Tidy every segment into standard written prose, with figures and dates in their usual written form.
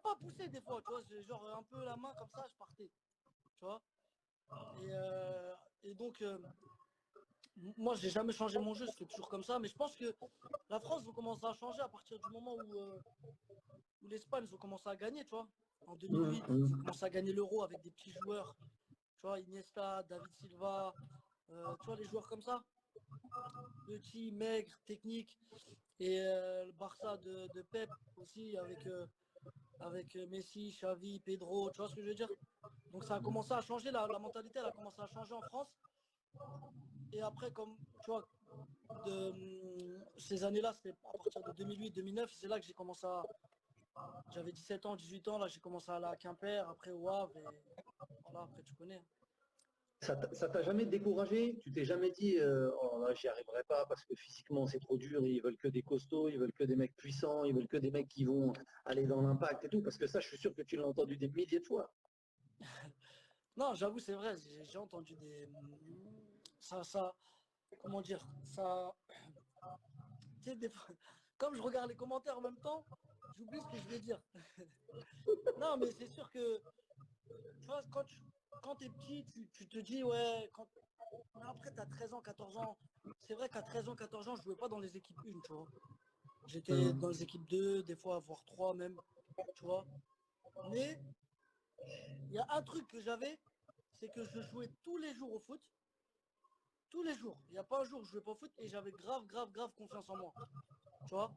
pas pousser des fois, tu vois, genre un peu la main comme ça, je partais, tu vois. Et donc, moi, j'ai jamais changé mon jeu, c'est toujours comme ça, mais je pense que la France va commencer à changer à partir du moment où l'Espagne, ils ont commencé à gagner, tu vois. En 2008, ils ont commencé à gagner l'Euro avec des petits joueurs, tu vois, Iniesta, David Silva, tu vois, les joueurs comme ça, petits, maigres, techniques. Et le Barça de Pep aussi, avec Messi, Xavi, Pedro, tu vois ce que je veux dire? Donc ça a commencé à changer, la mentalité, elle a commencé à changer en France. Et après, comme, tu vois, ces années-là, c'était à partir de 2008-2009, c'est là que j'ai commencé à... J'avais 17 ans, 18 ans, là j'ai commencé à aller à Quimper, après au Havre, et voilà, après tu connais. Ça t'a jamais découragé? Tu t'es jamais dit oh là, j'y arriverai pas parce que physiquement c'est trop dur, ils veulent que des costauds, ils veulent que des mecs puissants, ils veulent que des mecs qui vont aller dans l'impact et tout, parce que ça, je suis sûr que tu l'as entendu des milliers de fois. Non, j'avoue, c'est vrai, j'ai entendu des... Ça, comment dire, ça... Tu sais, des fois, comme je regarde les commentaires en même temps, j'oublie ce que je vais dire. Non, mais c'est sûr que, tu vois, quand t'es petit, tu te dis, ouais, mais après, t'as 13 ans, 14 ans. C'est vrai qu'à 13 ans, 14 ans, je jouais pas dans les équipes 1, tu vois. J'étais dans Hum. les équipes 2, des fois, voire 3 même, tu vois. Mais il y a un truc que j'avais, c'est que je jouais tous les jours au foot, tous les jours. Il n'y a pas un jour où je jouais pas au foot et j'avais grave, grave, grave confiance en moi, tu vois.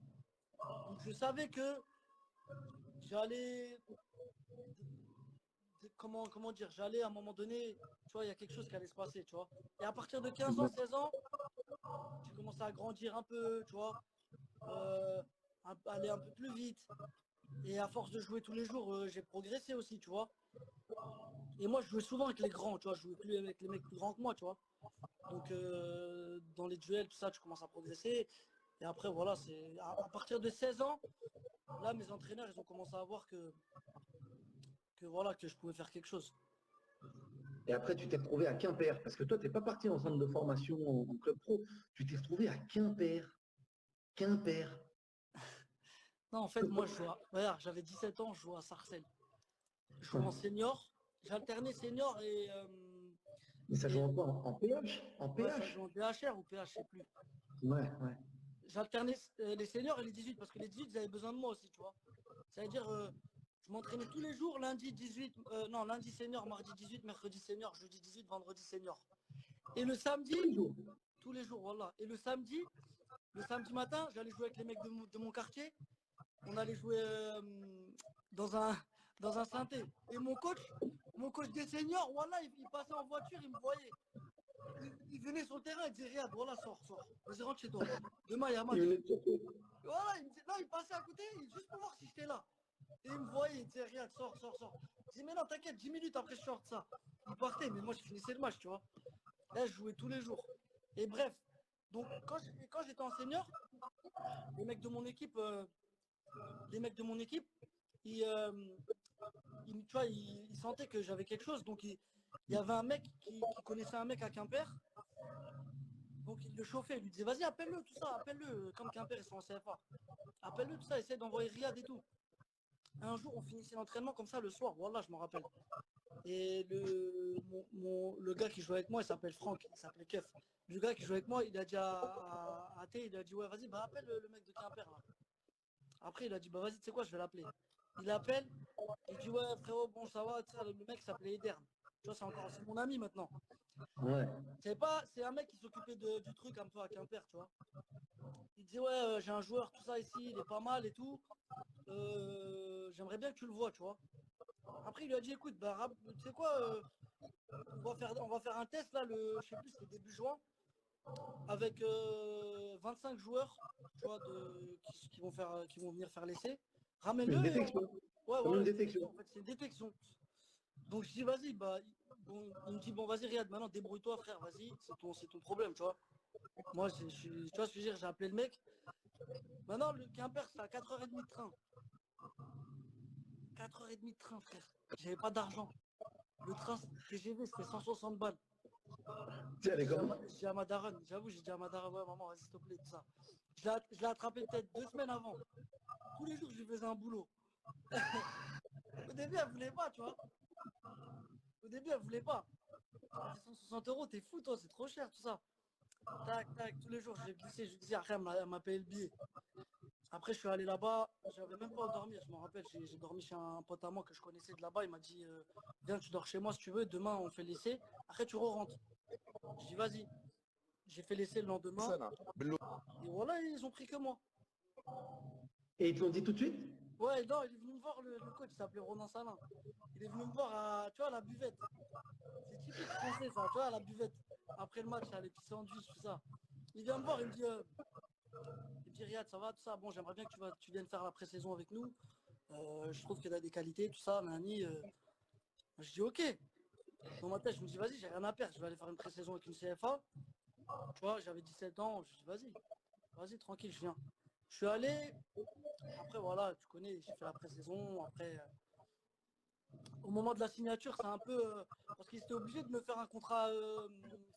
Donc je savais que j'allais, comment dire, j'allais à un moment donné, tu vois, il y a quelque chose qui allait se passer, tu vois. Et à partir de 15 ans, 16 ans, j'ai commencé à grandir un peu, tu vois, euh, aller un peu plus vite. Et à force de jouer tous les jours, j'ai progressé aussi, tu vois. Et moi, je jouais souvent avec les grands, tu vois, je jouais plus avec les mecs plus grands que moi, tu vois. Donc, dans les duels, tout ça, tu commences à progresser. Et après, voilà, c'est à partir de 16 ans, là, mes entraîneurs, ils ont commencé à voir que voilà, que je pouvais faire quelque chose. Et après, tu t'es retrouvé à Quimper, parce que toi, tu n'es pas parti en centre de formation en club pro, tu t'es retrouvé à Quimper. Quimper. Non, en fait, moi, regarde, j'avais 17 ans, je jouais à Sarcelles. Je jouais en senior. J'alternais senior Mais ça joue et en quoi? En PH? En ouais, ça joue PH? en PHR ou PH, je sais plus. Ouais, ouais. J'alternais les seniors et les 18 parce que les 18, ils avaient besoin de moi aussi, tu vois. C'est-à-dire, je m'entraînais tous les jours, lundi 18, non, lundi senior, mardi 18, mercredi senior, jeudi 18, vendredi senior. Et le samedi, Tous les jours. tous les jours, voilà. Et le samedi matin, j'allais jouer avec les mecs de mon quartier. On allait jouer dans un, dans un synthé. Et mon coach des seniors, voilà, il passait en voiture, il me voyait. Il venait sur le terrain, il disait, Riyad, voilà, sors. Vas-y, rentre chez toi. Demain, il y a Il match. venait de chercher. Voilà, il me disait, non, il passait à côté, juste pour voir si j'étais là. Et il me voyait, il disait, Riyad, sors. Je dis, mais non, t'inquiète, 10 minutes après, je sors de ça. Il partait, mais moi, je finissais le match, tu vois. Là, je jouais tous les jours. Et bref, donc, quand j'étais en senior, les mecs de mon équipe, ils, tu vois, ils sentaient que j'avais quelque chose. Donc, il y avait un mec qui connaissait un mec à Quimper. Donc, il le chauffait. Il lui disait, vas-y, appelle-le, tout ça, appelle-le. Comme Quimper, ils sont en CFA. Appelle-le, tout ça, essaie d'envoyer Riyad et tout. Un jour, on finissait l'entraînement comme ça le soir. Voilà, je m'en rappelle. Et le gars qui jouait avec moi, il s'appelle Franck. Il s'appelait Kev. Le gars qui jouait avec moi, il a dit à Thé, il a dit, ouais, vas-y, bah, appelle le mec de Quimper, là. Après, il a dit, bah, vas-y, tu sais quoi, je vais l'appeler. Il appelle. Il dit, ouais, frérot, bon, ça va. Tu sais, le mec s'appelait Edern. Tu vois, c'est mon ami maintenant. Ouais. C'est un mec qui s'occupait du truc un peu à Quimper, tu vois. Il dit, ouais, j'ai un joueur, tout ça ici, il est pas mal et tout. J'aimerais bien que tu le vois, tu vois. Après, il lui a dit, écoute, bah, tu sais quoi, on va faire un test, là, je sais plus, c'était début juin, avec 25 joueurs, tu vois, qui vont venir faire l'essai. Une Ramène-le et on... détection. Ouais, Comme voilà, une une détection. détection, en fait, c'est une détection. Donc, je dis, vas-y, bah, bon, il me dit, bon, vas-y, Riyad, maintenant, débrouille-toi, frère, vas-y, c'est ton problème, tu vois. Moi, tu vois ce que je veux dire, j'ai appelé le mec. Maintenant, le Quimper, c'est à 4h30 de train. 4h30 de train, frère. J'avais pas d'argent. Le train TGV, c'était 160 balles. Tu sais, elle est comment? J'ai dit à ma daronne, j'avoue, j'ai dit à ma daronne, ouais, maman, vas-y, s'il te plaît, tout ça. Je l'ai attrapé peut-être 2 semaines avant. Tous les jours, je lui faisais un boulot. début, elle voulait pas, tu vois. Au début, elle voulait pas. Elle m'a dit 160 euros, t'es fou, toi, c'est trop cher, tout ça. Tac, tac, tous les jours, je lui disais, après, elle m'a payé le billet. Après, je suis allé là-bas, j'avais même pas où dormir, je me rappelle, j'ai dormi chez un pote à moi que je connaissais de là-bas, il m'a dit, viens, tu dors chez moi si tu veux, demain on fait l'essai, après tu re-rentres. Je dis, vas-y. J'ai fait l'essai le lendemain, et voilà, ils ont pris que moi. Et ils te l'ont dit tout de suite? Ouais, non, il est venu me voir, le coach, il s'appelait Ronan Salin. Il est venu me voir tu vois, à la buvette. C'est typique français, ça, tu vois, à la buvette. Après le match, là, les petits sandwichs, tout ça. Il vient me voir, il me dit Riyad, ça va, tout ça. Bon, j'aimerais bien que tu viennes faire la pré-saison avec nous. Je trouve que tu as des qualités, tout ça, Nani. Je dis ok. Dans ma tête, je me dis vas-y, j'ai rien à perdre. Je vais aller faire une pré-saison avec une CFA. Tu vois, j'avais 17 ans. Je dis vas-y, tranquille, je viens. Je suis allé. Après, voilà, tu connais, j'ai fait la pré-saison. Après, au moment de la signature, c'est un peu. Parce qu'ils étaient obligés de me faire un contrat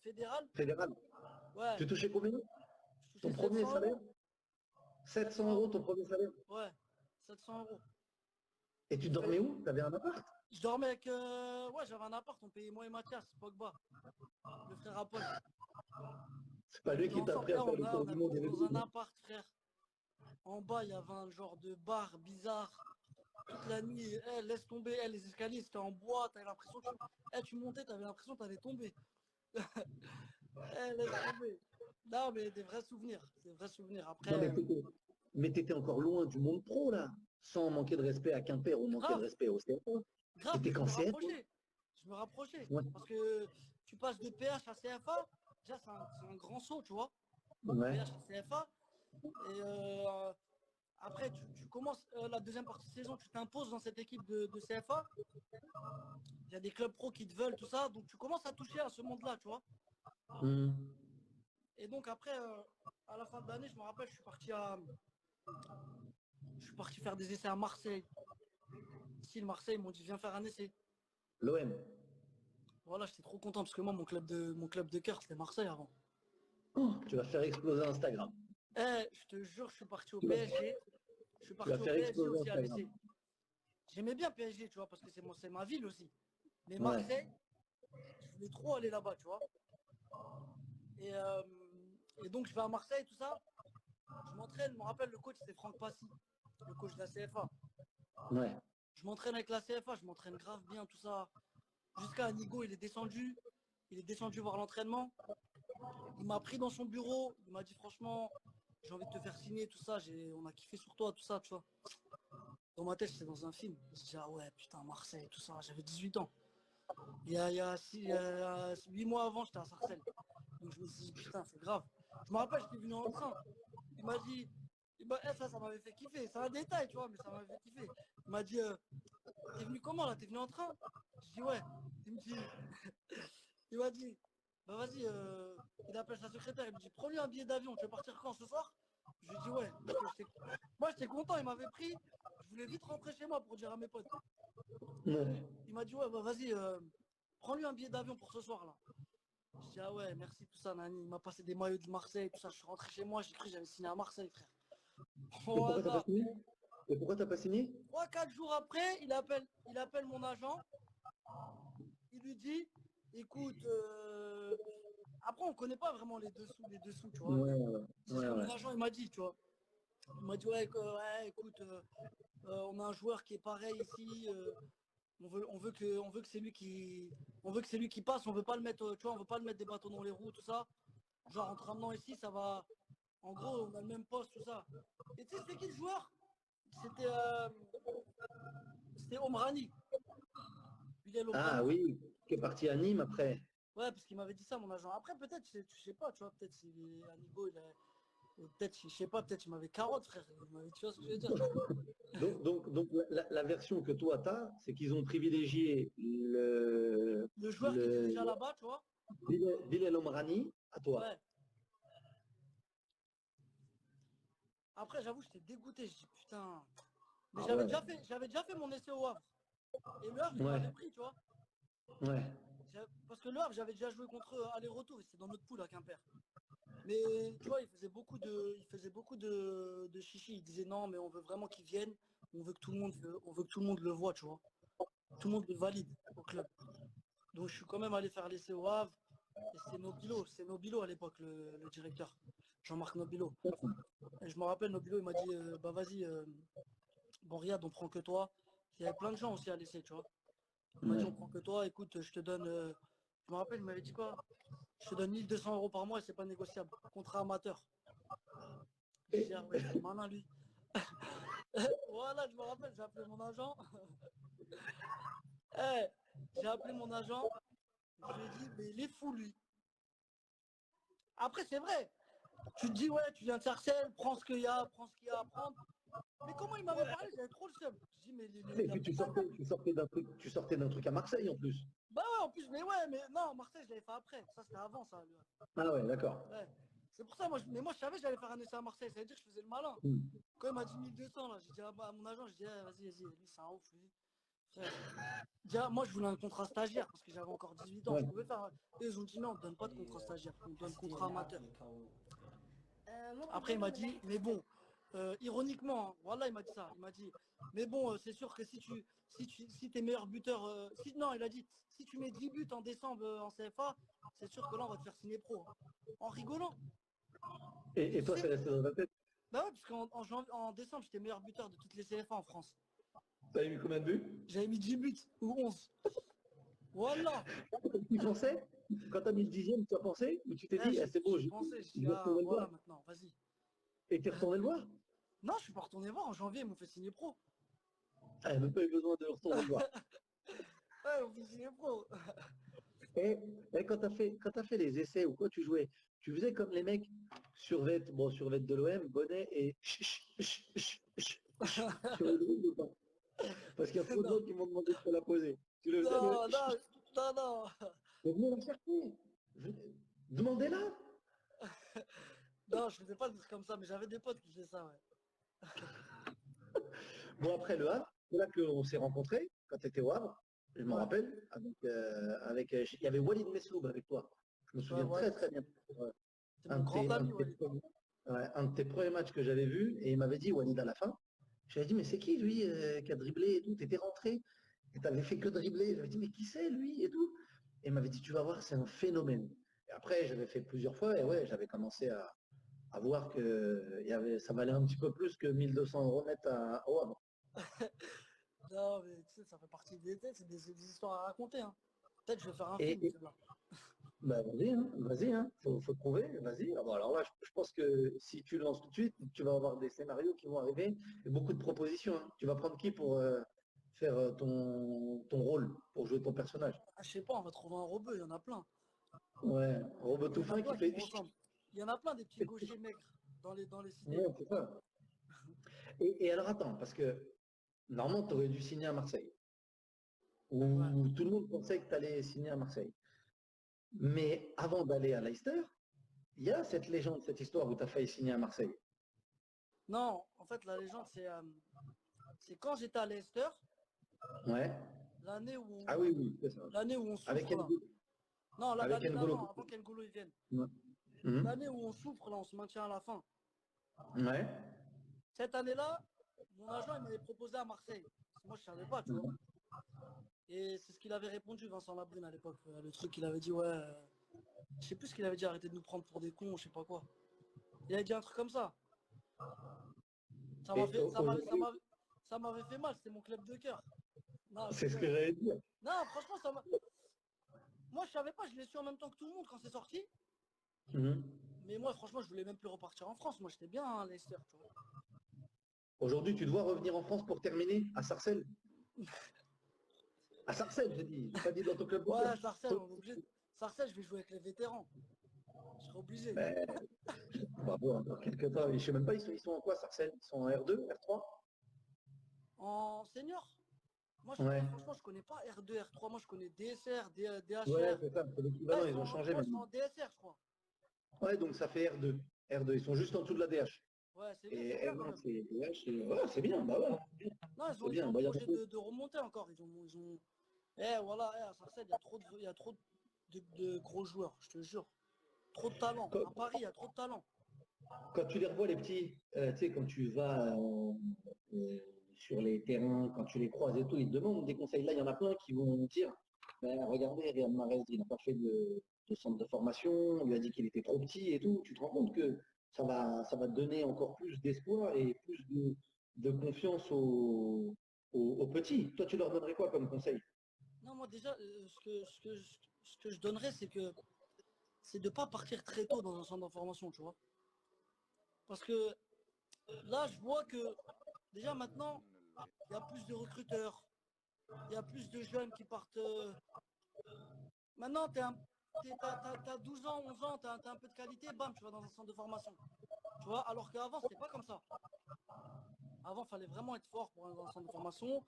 fédéral. Fédéral. Ouais, Tu touchais combien? je Ton touchais premier 700 salaire? euros. 700 700 euros euros. ton premier salaire? Ouais, 700 euros. Et tu Il fallait- dormais où? Tu avais un appart? Je dormais avec. Ouais, j'avais un appart, on payait moi et Mathias, Pogba, le frère à Paul. C'est pas On lui était qui t'a ensemble. appris Eh, à faire le tour on du monde habitait et le dans un double. appart, frère. En bas, il y avait un genre de bar bizarre. Toute la nuit, laisse tomber. Les escaliers, c'était en bois. T'avais l'impression que tu montais, t'avais l'impression que t'allais tomber. Laisse tomber. Non, mais des vrais souvenirs. Des vrais souvenirs. Non, Après, mais t'étais encore loin du monde pro, là. Sans manquer de respect à Quimper ou manquer de grave, respect au CFA. grave, mais T'étais je qu'en me CFA. rapprochais. Je me rapprochais. Ouais. Parce que tu passes de PH à CFA, déjà, c'est un grand saut, tu vois. Ouais. PH à CFA. Et après, tu commences la deuxième partie de saison, tu t'imposes dans cette équipe de CFA. Il y a des clubs pro qui te veulent, tout ça. Donc tu commences à toucher à ce monde-là, tu vois. Hmm. Et donc après, à la fin de l'année, je me rappelle, je suis parti faire des essais à Marseille. Ici, le Marseille, ils m'ont dit, viens faire un essai. L'OM. Voilà, j'étais trop content parce que moi, mon club de cœur, c'était Marseille avant. Oh, tu vas faire exploser Instagram. Je te jure, je suis parti au Tu vas, PSG. Je suis tu vas parti au faire PSG exploser aussi à Instagram. l'essai. J'aimais bien PSG, tu vois, parce que c'est ma ville aussi. Mais Ouais. Marseille, je voulais trop aller là-bas, tu vois. Et, euh, et donc, je vais à Marseille, tout ça. Je m'entraîne, je me rappelle, le coach, c'était Franck Passy, le coach de la CFA. Ouais. Je m'entraîne avec la CFA, je m'entraîne grave bien, tout ça. Jusqu'à Anigo, il est descendu voir l'entraînement. Il m'a pris dans son bureau, il m'a dit franchement, j'ai envie de te faire signer, tout ça, on a kiffé sur toi, tout ça, tu vois. Dans ma tête, j'étais dans un film. Je dis, ah ouais, putain, Marseille, tout ça, j'avais 18 ans. Il y a 8 mois avant, j'étais à Sarcelles. Donc je me suis dit, putain, c'est grave. Je me rappelle, j'étais venu en train. Il m'a dit, ça m'avait fait kiffer. C'est un détail, tu vois, mais ça m'avait fait kiffer. Il m'a dit, t'es venu comment là? T'es venu en train? Je dis, ouais. Il me dit, il m'a dit, bah vas-y, il appelle sa secrétaire, il me dit, prends-lui un billet d'avion, tu veux partir quand ce soir? Je lui dis, ouais. Parce que moi, j'étais content, il m'avait pris. Je voulais vite rentrer chez moi pour dire à mes potes. Ouais. Il m'a dit, ouais, bah vas-y, prends-lui un billet d'avion pour ce soir là. Je dis, ah ouais, merci, tout ça, Nani. Il m'a passé des maillots de Marseille, tout ça. Je suis rentré chez moi, j'ai cru que j'avais signé à Marseille, frère. Et Au pourquoi t'as pas hasard. signé? Et pourquoi t'as pas signé? 3-4 jours après, il appelle mon agent. Il lui dit, écoute, après, on connaît pas vraiment les dessous, tu vois. Ouais, ouais, C'est ce ouais, que ouais. mon agent, il m'a dit, tu vois. Il m'a dit, ouais, ouais écoute, on a un joueur qui est pareil ici. On veut que c'est lui qui passe. On veut pas le mettre, tu vois, on veut pas le mettre des bâtons dans les roues, tout ça. Genre, en te ramenant ici, ça va. En gros, on a le même poste, tout ça. Et tu sais, c'était qui le joueur? C'était euh, c'était Omrani. Bilal Ah Omrani. oui, qui est parti à Nîmes après. Ouais, parce qu'il m'avait dit ça, mon agent. Après, peut-être, je sais pas, tu vois, peut-être si Anigo, peut-être, je sais pas, peut-être il m'avait carotte, frère. Tu vois ce que je veux dire? Donc la version que toi t'as, c'est qu'ils ont privilégié Le joueur qui était le déjà là-bas, tu vois? Bilal Omrani à toi. Ouais. Après, j'avoue, j'étais dégoûté. Je dis, putain. Mais Ah ouais, j'avais déjà fait mon essai au Havre. Et le Havre, il ouais, m'avait pris, tu vois. ouais. Parce que le Havre, j'avais déjà joué contre eux aller-retour. C'était dans notre poule à Quimper. Mais tu vois, il faisait beaucoup de chichi. Il disait non, mais on veut vraiment qu'il vienne. On veut que tout le monde le voit, tu vois. tout le monde me valide au club. Donc je suis quand même allé faire l'essai au Havre. Et c'est Nobilo à l'époque, le directeur. Jean-Marc Nobilo. Et je me rappelle, Nobilo, il m'a dit, bah vas-y, bon Riyad, on prend que toi. Il y avait plein de gens aussi à l'essai, tu vois. Il m'a dit, Ouais. on prend que toi, écoute, je te donne, je me rappelle, il m'avait dit quoi? Je te donne 1 200 € par mois et c'est pas négociable. Contrat amateur. Je dis, ah ouais, c'est malin lui. Voilà, je me rappelle, j'ai appelé mon agent. Eh, j'ai appelé mon agent, je lui ai dit, mais il est fou lui. Après, c'est vrai, tu te dis, ouais, tu viens de Sarcelles, prends ce qu'il y a, prends ce qu'il y a à prendre. Mais comment il m'avait parlé, j'avais trop le seum. Je dis, mais Et il a puis pété un câble. tu sortais d'un truc à Marseille en plus. Bah ouais, en plus, mais ouais, mais non, Marseille, je l'avais fait après. Ça, c'était avant, ça. Ah ouais, d'accord. Ouais. C'est pour ça, mais moi, je savais que j'allais faire un essai à Marseille. Ça veut dire que je faisais le malin. Hmm. Quand il m'a dit 1200, là, j'ai dit à mon agent, j'ai dit, eh, vas-y, vas-y, lui, c'est un ouf, lui. Frère. Déjà, moi, je voulais un contrat stagiaire parce que j'avais encore 18 ans. Je Ouais. pouvais faire. Eux, ils ont dit non, on ne donne pas de contrat stagiaire, on donne contrat amateur. Après, il m'a dit, mais bon, ironiquement, hein, voilà, il m'a dit ça. Il m'a dit, mais bon, c'est sûr que si t'es meilleur buteur, non, il a dit, si tu mets 10 buts en décembre en CFA, c'est sûr que là, on va te faire signer pro, hein. En rigolant. Et Et tu toi, sais, c'est resté dans ta tête. bah ouais, parce en décembre, j'étais meilleur buteur de toutes les CFA en France. T'as eu combien de buts? J'avais mis 10 buts ou 11. Voilà. Tu pensais? Quand t'as mis le 10e, tu as pensé? Ou tu t'es Eh, dit, ah, c'est beau, j'ai pensé, j'ai je dit, vais ah, retourner le voir? voilà, maintenant, vas-y. Et t'es retourné le voir? Non, je suis pas retourné voir. En janvier, ils m'ont fait signer pro. Ah, il n'a même pas eu besoin de retourner le voir. Ouais, ils m'ont fait signer pro. Et, et quand t'as fait les essais ou quoi tu jouais, tu faisais comme les mecs survêt de l'OM, bonnet et sur le dribble ou pas? Parce qu'il y a trop de Non, gens qui m'ont demandé de te la poser. Tu le faisais non, non, non, non. mais venez la chercher. Demandez-la. Non, je faisais pas des trucs comme ça, mais j'avais des potes qui faisaient ça, ouais. Bon, après le Havre, c'est là qu'on s'est rencontrés, quand tu étais au Havre, je m'en Ouais, rappelle, il y avait Walid Mesloub avec toi. Je me ouais, souviens très Walid, très bien. c'est mon grand ami, Walid. Ouais, un de tes premiers matchs que j'avais vu, et il m'avait dit, Walid, à la fin, j'avais dit, mais c'est qui lui qui a dribblé et tout, t'étais rentré, et t'avais fait que dribbler. J'avais dit, mais qui c'est lui et tout. Et il m'avait dit, tu vas voir, c'est un phénomène. Et après, j'avais fait plusieurs fois, et ouais, j'avais commencé à voir que ça valait un petit peu plus que 1 200 € net au Havre. Non, mais tu sais, ça fait partie de l'été, c'est des histoires à raconter, hein. Peut-être que je vais faire un Et, film, et- celui-là. bah, vas-y, hein, faut trouver, vas-y. Ah, bon, alors là, je pense que si tu lances tout de suite, tu vas avoir des scénarios qui vont arriver et beaucoup de propositions, hein. Tu vas prendre qui pour faire ton rôle, pour jouer ton personnage? Ah, je sais pas, on va trouver un rebeu, il y en a plein. Ouais, Robot Il y tout en a fin qui plein qui fait. me ressemblent. Il y en a plein des petits gauchers maigres dans les cités. Ouais, c'est ça. Et alors attends, parce que normalement, tu aurais dû signer à Marseille. Ouais. Où tout le monde pensait que tu allais signer à Marseille. Mais avant d'aller à Leicester, il y a cette légende, cette histoire où tu as failli signer à Marseille. Non, en fait, la légende, c'est quand j'étais à Leicester, Ouais. l'année Ah où, oui, oui, c'est ça. l'année où on Avec souffre là. N'Golo. Non, Avec l'année N'Golo. d'avant, avant qu'N'Golo il vienne. Ouais. Mhm. L'année où on souffre là, on se maintient à la fin. Ouais. Cette année-là, mon agent il m'avait proposé à Marseille. Moi je savais pas, tu vois. Mhm. Et c'est ce qu'il avait répondu, Vincent Labrune à l'époque. Le truc qu'il avait dit, ouais, je sais plus ce qu'il avait dit, arrêtez de nous prendre pour des cons, je sais pas quoi. Il avait dit un truc comme ça. Ça m'a Et fait, aujourd'hui, ça m'avait fait mal, c'était mon club de cœur. Non, je c'est ce rigole. que j'allais dire. Non, franchement, moi je savais pas, je l'ai su en même temps que tout le monde quand c'est sorti. Mhm. Mais moi, franchement, je voulais même plus repartir en France. Moi, j'étais bien à Leicester, tu vois. Aujourd'hui, tu dois revenir en France pour terminer à Sarcelles. À Sarcelles, j'ai dit. J'ai pas dit dans ton club de cœur. Ouais, Sarcelles, on est obligé. Sarcelles, je vais jouer avec les vétérans. Je serai obligé. Mais, bah bon, dans quelques temps, je sais même pas, ils sont en quoi, Sarcelles? Ils sont en R2, R3? En senior, moi, Ouais. franchement, je connais pas R2, R3. Moi, je connais DSR, Ouais, DHR. c'est ça, c'est Là, l'équivalent, ils ont changé moi, ils sont maintenant. en DSR, je crois. Ouais, donc ça fait R2. R2, ils sont juste en dessous de la DH. Ouais, Et c'est bien quand R1, même. c'est DH. Ouais, c'est bien, bah ouais. Non, C'est ils ont bien. un Bah, il y en a projet de remonter encore. Voilà, à Sarcelles, il y a trop de gros joueurs, je te jure. Trop de talent. Quand, À Paris, il y a trop de talent. quand tu les revois, les petits, tu sais, quand tu vas sur les terrains, quand tu les croises et tout, ils te demandent des conseils. Là, il y en a plein qui vont dire, ben, regardez, Riyad Mahrez, il n'a pas fait de centre de formation, on lui a dit qu'il était trop petit et tout. Tu te rends compte que ça va donner encore plus d'espoir et plus de confiance aux petits. Toi, tu leur donnerais quoi comme conseil? Non, moi déjà, ce que je donnerais, c'est de ne pas partir très tôt dans un centre d'information, tu vois. Parce que là, je vois que déjà maintenant, il y a plus de recruteurs, il y a plus de jeunes qui partent. Maintenant, t'as 12 ans, 11 ans, t'as un peu de qualité, bam, tu vas dans un centre de formation. Tu vois, alors qu'avant, c'était pas comme ça. Avant, il fallait vraiment être fort pour aller dans un centre de formation.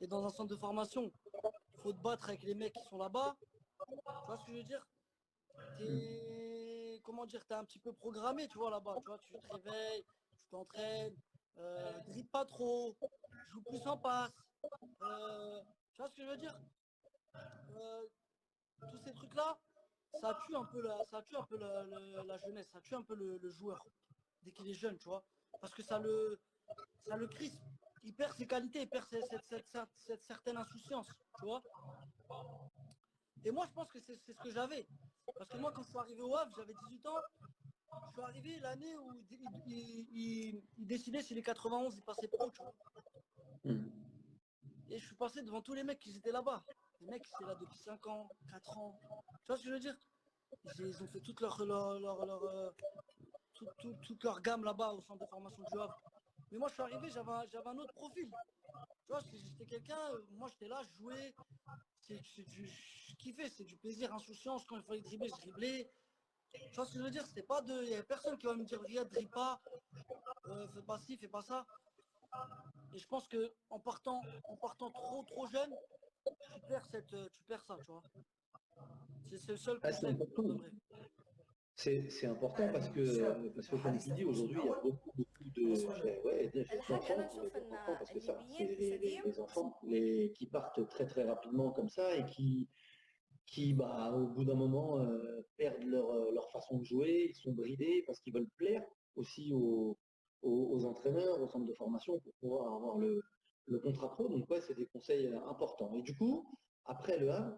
Et dans un centre de formation, il faut te battre avec les mecs qui sont là-bas. Tu vois ce que je veux dire? Comment dire, t'es un petit peu programmé, tu vois, là-bas. Tu vois, tu te réveilles, tu t'entraînes, dribble pas trop, joue plus en passe. Tu vois ce que je veux dire? Euh, Tous ces trucs-là, ça tue un peu la jeunesse, ça tue un peu le joueur dès qu'il est jeune, tu vois. Parce que ça le crispe. Il perd ses qualités, il perd cette certaine insouciance, tu vois. Et moi, je pense que c'est ce que j'avais. Parce que moi, quand je suis arrivé au Havre, j'avais 18 ans. Je suis arrivé l'année où il décidait si les 91, ils passaient pro, tu vois. Et je suis passé devant tous les mecs qui étaient là-bas. Les mecs qui étaient là depuis 5 ans, 4 ans. Tu vois ce que je veux dire? Ils ont fait toute toute leur gamme là-bas au centre de formation du Havre. Mais moi, je suis arrivé, j'avais un autre profil. Tu vois, j'étais quelqu'un, moi j'étais là, je jouais, je kiffais, c'est du plaisir, insouciance. Quand il fallait dribbler, je driblais. Tu vois ce que je veux dire? C'était pas de. Il n'y avait personne qui va me dire, Riyad, dribble pas, fais pas ci, fais pas ça. Et je pense que en partant trop jeune, tu perds ça, tu vois. C'est le seul Ah, c'est conseil que je leur important. donnerais. C'est important parce que comme tu dis, aujourd'hui, il y a beaucoup ouais, d'enfants, parce que ça, c'est les enfants qui partent très très rapidement comme ça et qui bah, au bout d'un moment, perdent leur façon de jouer, ils sont bridés parce qu'ils veulent plaire aussi aux entraîneurs, au centre de formation pour pouvoir avoir le contrat pro. Donc ouais, c'est des conseils importants. Et du coup, après le Havre,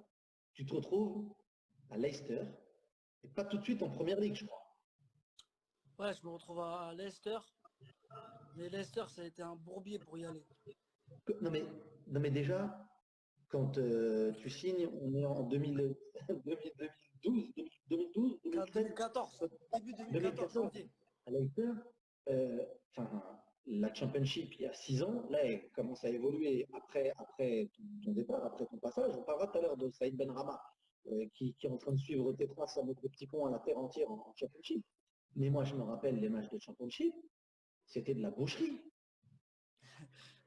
tu te retrouves à Leicester, et pas tout de suite en première ligue, je crois. Ouais, je me retrouve à Leicester. Mais Leicester, ça a été un bourbier pour y aller. Non mais, non mais déjà, quand tu signes, on est en 2000, 2012, 2012, 2013, 2014, début 2014, 2014, janvier. à Leicester, enfin, la Championship, il y a 6 ans, là, elle commence à évoluer après ton départ, après ton passage. On parlera tout à l'heure de Saïd Benrahma, qui est en train de suivre tes traces avec des petits ponts à la terre entière en Championship. Mais moi, je me rappelle les matchs de Championship, c'était de la boucherie.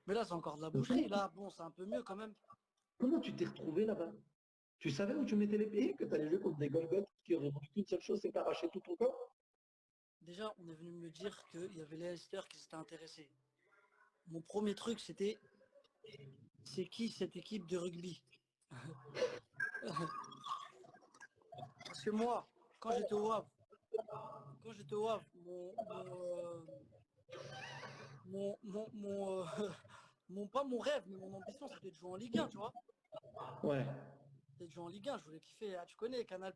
Mais là, c'est encore de la Donc, boucherie. Là, bon, c'est un peu mieux quand même. comment tu t'es retrouvé là-bas? Tu savais où tu mettais les pieds, que tu allais jouer contre des Golgoth qui auraient voulu qu'une seule chose, c'est qu'arracher tout ton corps? Déjà, on est venu me dire qu'il y avait les Leicester qui s'étaient intéressés. Mon premier truc, c'était c'est qui cette équipe de rugby? Parce que moi, quand j'étais au Havre, pas mon rêve, mais mon ambition, c'était de jouer en Ligue 1, tu vois. Ouais. C'était de jouer en Ligue 1, je voulais kiffer. Ah, tu connais Canal+,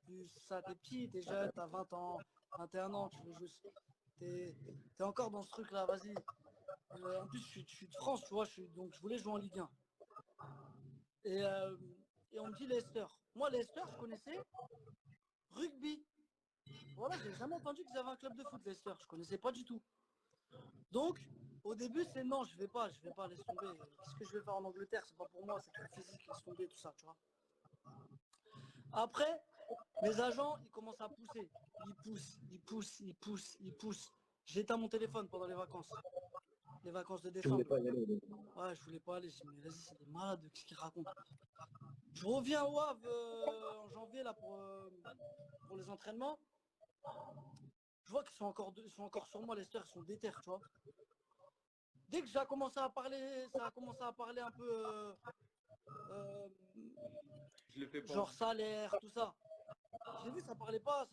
ça, t'es petit, t'es jeune, t'as 20 ans, 21 ans, tu veux jouer. T'es encore dans ce truc-là, vas-y. En plus, je suis de France, tu vois, donc je voulais jouer en Ligue 1. Et, euh, et on me dit Leicester. Moi, Leicester, je connaissais rugby. Voilà, j'ai jamais entendu qu'ils avaient un club de foot, Leicester. Je connaissais pas du tout. Donc, au début, c'est non, je vais pas, laisse tomber. Qu'est-ce que je vais faire en Angleterre? C'est pas pour moi, c'est trop physique, laisse tomber, tout ça, tu vois. Après, mes agents, ils commencent à pousser. Ils poussent, ils poussent, ils poussent, ils poussent. J'éteins mon téléphone pendant les vacances de Tu voulais décembre. pas y aller. Ouais, je voulais pas aller. J'ai dit, mais vas-y, c'est des malades, qu'est-ce qu'ils racontent? Je reviens au Havre en janvier là pour les entraînements. Je vois qu'ils sont encore sur moi, Leicester, ils sont déter, tu vois. Dès que ça a commencé à parler, un peu euh, genre salaire, tout ça. J'ai vu, ça parlait pas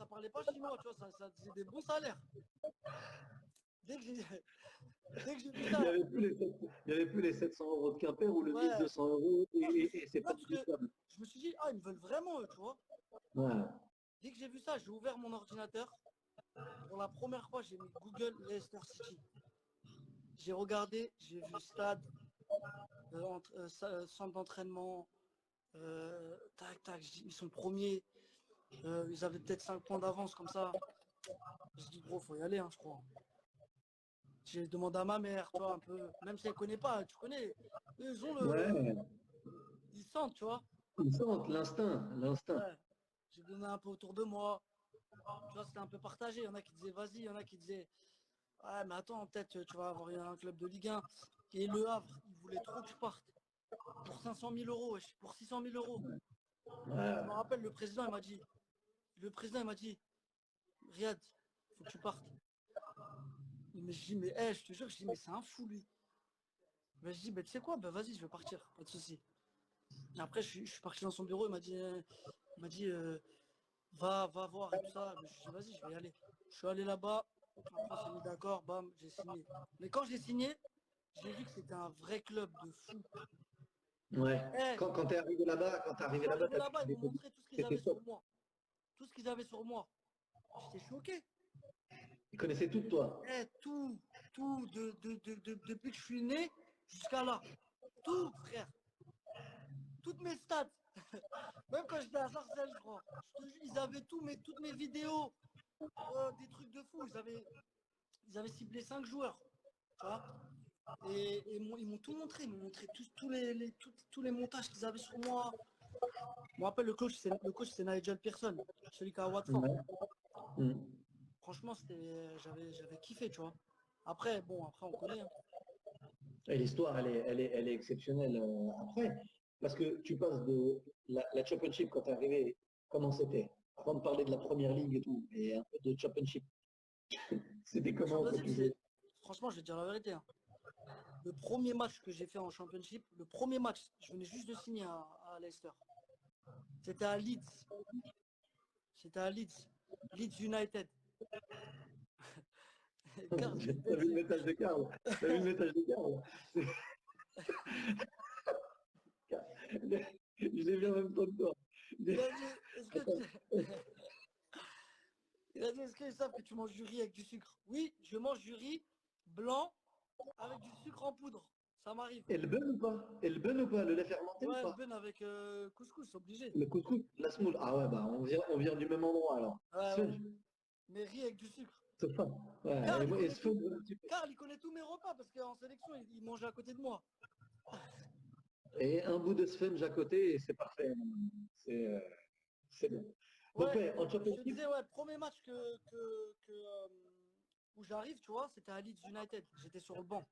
chinois, tu vois, ça disait des bons salaires. Dès que j'ai Dès que j'ai vu Il n'y ça, avait plus il y avait plus les 700 € de Quimper ou le ouais. 1 200 € Non, et c'est non, pas parce que discutable. je me suis dit, ah, ils me veulent vraiment, eux, tu vois. Ouais. Dès que j'ai vu ça, j'ai ouvert mon ordinateur. Pour la première fois, j'ai mis Google Leicester City. J'ai regardé, j'ai vu stade, centre d'entraînement, tac, tac, ils sont premiers. Ils avaient peut-être 5 points d'avance comme ça. Je dis, gros, faut y aller, hein, je crois. J'ai demandé à ma mère, tu vois, un peu, même si elle connaît pas, tu connais, eux, ils ont le. Ouais. Ils sentent, tu vois. Ils sentent l'instinct, l'instinct. Ouais. J'ai donné un peu autour de moi. Tu vois, c'était un peu partagé. Il y en a qui disaient vas-y, il y en a qui disaient ouais, mais attends, peut-être tu vas avoir un club de Ligue 1. Et Le Havre, ils voulaient trop que je parte. Pour 500 000 euros, wesh, pour 600 000 euros. Je me Ouais. rappelle, le président, il m'a dit, Riyad, faut que tu partes. Mais je dis, mais je te jure, je dis, mais c'est un fou, lui. Ben, je dis, ben, tu sais quoi, ben, vas-y, je vais partir, pas de souci. Et après, je suis parti dans son bureau, il m'a dit, va voir et tout ça. Mais je dis, vas-y, je vais y aller. Je suis allé là-bas, après on s'est mis d'accord, bam, j'ai signé. Mais quand j'ai signé, j'ai vu que c'était un vrai club de fou. Ouais. Eh, Quand tu es arrivé là-bas, je suis arrivé tu as vu là-bas, ils qu'il m'ont montré tout ce qu'ils était avaient sur top. moi. Tout ce qu'ils avaient sur moi. J'étais choqué. Ils connaissaient tout de toi. Tout, tout, depuis que je suis né jusqu'à là. Tout, frère. Toutes mes stats. Même quand j'étais à Sarcelles, je crois. Je te jure, ils avaient toutes mes vidéos. Des trucs de fou. Ils avaient ciblé 5 joueurs. Tu vois. Et ils m'ont tout montré. Ils m'ont montré tous les montages qu'ils avaient sur moi. Je me rappelle, le coach, c'est Nigel Pearson, celui qui est à Watford. Ouais. Mm. Franchement, j'avais kiffé, tu vois. Après, bon, après, on connaît, hein. Et l'histoire, elle est exceptionnelle après. Parce que tu passes de la Championship quand tu es arrivé, comment c'était? Avant de parler de la première ligue et tout, et un peu de Championship. C'était comment quand Championship, tu jouais? franchement, je vais te dire la vérité, hein. Le premier match que j'ai fait en Championship, le premier match, je venais juste de signer à Leicester. C'était à Leeds. C'était à Leeds. Leeds United. Karl, il est T'as bête, vu le message de Karl? T'as vu le message de Karl? Je l'ai vu en même temps que toi. Il a dit, est-ce que Attends. tu... Il a dit, est-ce qu'ils savent que tu manges du riz avec du sucre? Oui, je mange du riz blanc avec du sucre en poudre. Ça m'arrive. Et le bun ou pas? Et le bun ou pas? Le lait fermenté ou Ouais, le pas? bun avec couscous, obligé. Le couscous, la semoule. Ah ouais, bah on vient du même endroit alors. Ouais, ouais. Sponge, Mais riz avec du sucre. c'est pas. Ouais, Karl, il et connaît tout. sponge, un petit peu. Karl, il connaît tous mes repas parce qu'en sélection, il mangeait à côté de moi. Et un bout de sponge à côté et c'est parfait. C'est c'est bon. Donc Ouais, ouais, en je te championship, disais, ouais, premier match où j'arrive, tu vois, c'était à Leeds United. J'étais sur le banc.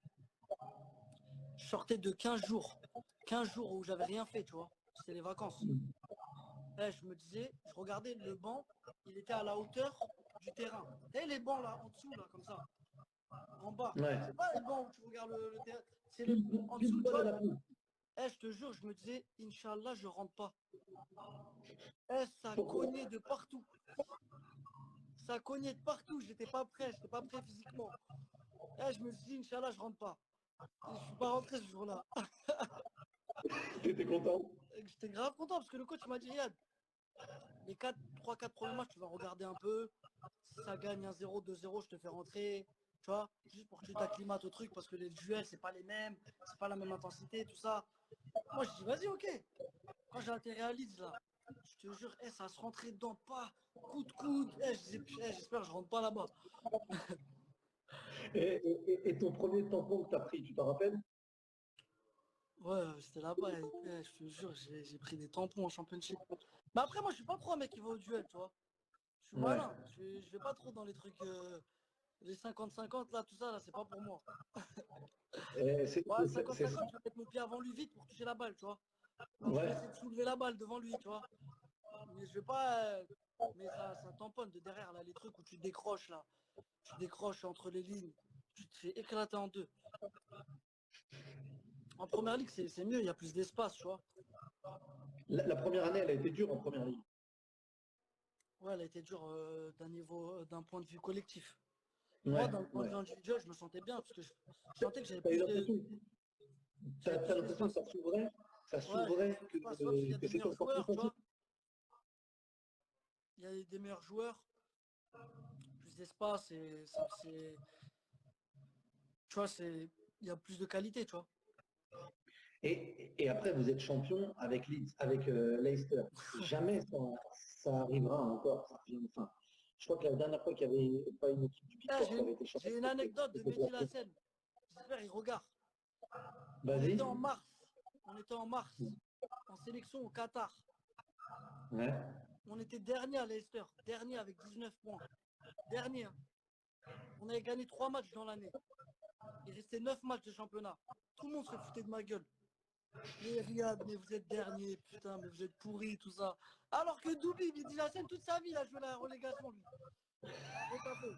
Je sortais de 15 jours. 15 jours où j'avais rien fait, tu vois. C'était les vacances. Je me disais, je regardais le banc, il était à la hauteur du terrain. Et les bancs là, en dessous, là, comme ça, en bas. ouais, C'est pas les bancs où tu regardes le terrain. C'est les pile, en pile dessous, tu poil à vois. la poule. Je te jure, je me disais, Inch'Allah, je rentre pas. Ça Pourquoi? cognait de partout. Ça cognait de partout. J'étais pas prêt physiquement. Je me suis dit, Inch'Allah, je rentre pas. Et je suis pas rentré ce jour-là. T'étais content? J'étais grave content parce que le coach m'a dit, Riyad, les 3-4 premiers matchs, tu vas regarder un peu. Si ça gagne 1-0, 2-0, je te fais rentrer. Tu vois, juste pour que tu t'acclimates au truc parce que les duels, c'est pas les mêmes, c'est pas la même intensité, tout ça. Moi, je dis, vas-y, ok. Quand j'ai atterri à Leeds, là, je te jure, ça se rentrait dedans, pas coup de coude. Je disais, j'espère que je rentre pas là-bas. Et ton premier tampon que t'as pris, tu t'en rappelles? Ouais, c'était là-bas. Je te jure, j'ai pris des tampons en championship. Mais après, moi, je suis pas trop un mec qui va au duel, tu vois. Je suis Ouais. malin. Je vais pas trop dans les trucs, les 50-50, là, tout ça, là, c'est pas pour moi. Et c'est Ouais, c'est ça. 50-50, je vais mettre mon pied avant lui vite pour toucher la balle, tu vois. Genre, je vais Ouais. essayer de soulever la balle devant lui, tu vois. Mais je vais pas. Mais ça tamponne de derrière, là, les trucs où tu décroches, là. Tu décroches entre les lignes. Tu te fais éclater en deux. En première ligue, c'est mieux, il y a plus d'espace, tu vois. La première année, elle a été dure en première ligue. Ouais, elle a été dure d'un point de vue collectif. Moi, Ouais, dans le point de ouais. vue individuel, je me sentais bien parce que je sentais que T'as eu l'impression, j'avais t'as plus l'impression que d'espace. ça Ouais, j'avais s'ouvrait, plus d'espace. Ouais, parce qu'il y a que des c'était meilleurs encore plus joueurs, tu facile. vois. Il y a des meilleurs joueurs, plus d'espace et tu vois, il y a plus de qualité, tu vois. Et après, vous êtes champion avec Leeds, avec Leicester. Jamais ça arrivera encore. Enfin, je crois que la dernière fois qu'il n'y avait pas une équipe du Big Eh, Four qui avait été champion, j'ai une anecdote de c'était Mehdi Porto. Lassène. J'espère il regarde. On Vas-y. était en mars. On était en mars. En sélection au Qatar. Ouais. On était dernier à Leicester. Dernier avec 19 points. Dernier. Hein. On avait gagné 3 matchs dans l'année. Il restait 9 matchs de championnat. Tout le monde se foutait de ma gueule. Mais Riyad, mais vous êtes dernier, putain, mais vous êtes pourris, tout ça. Alors que Doubi, il dit la scène toute sa vie, il a joué la relégation, lui. Et pas fait.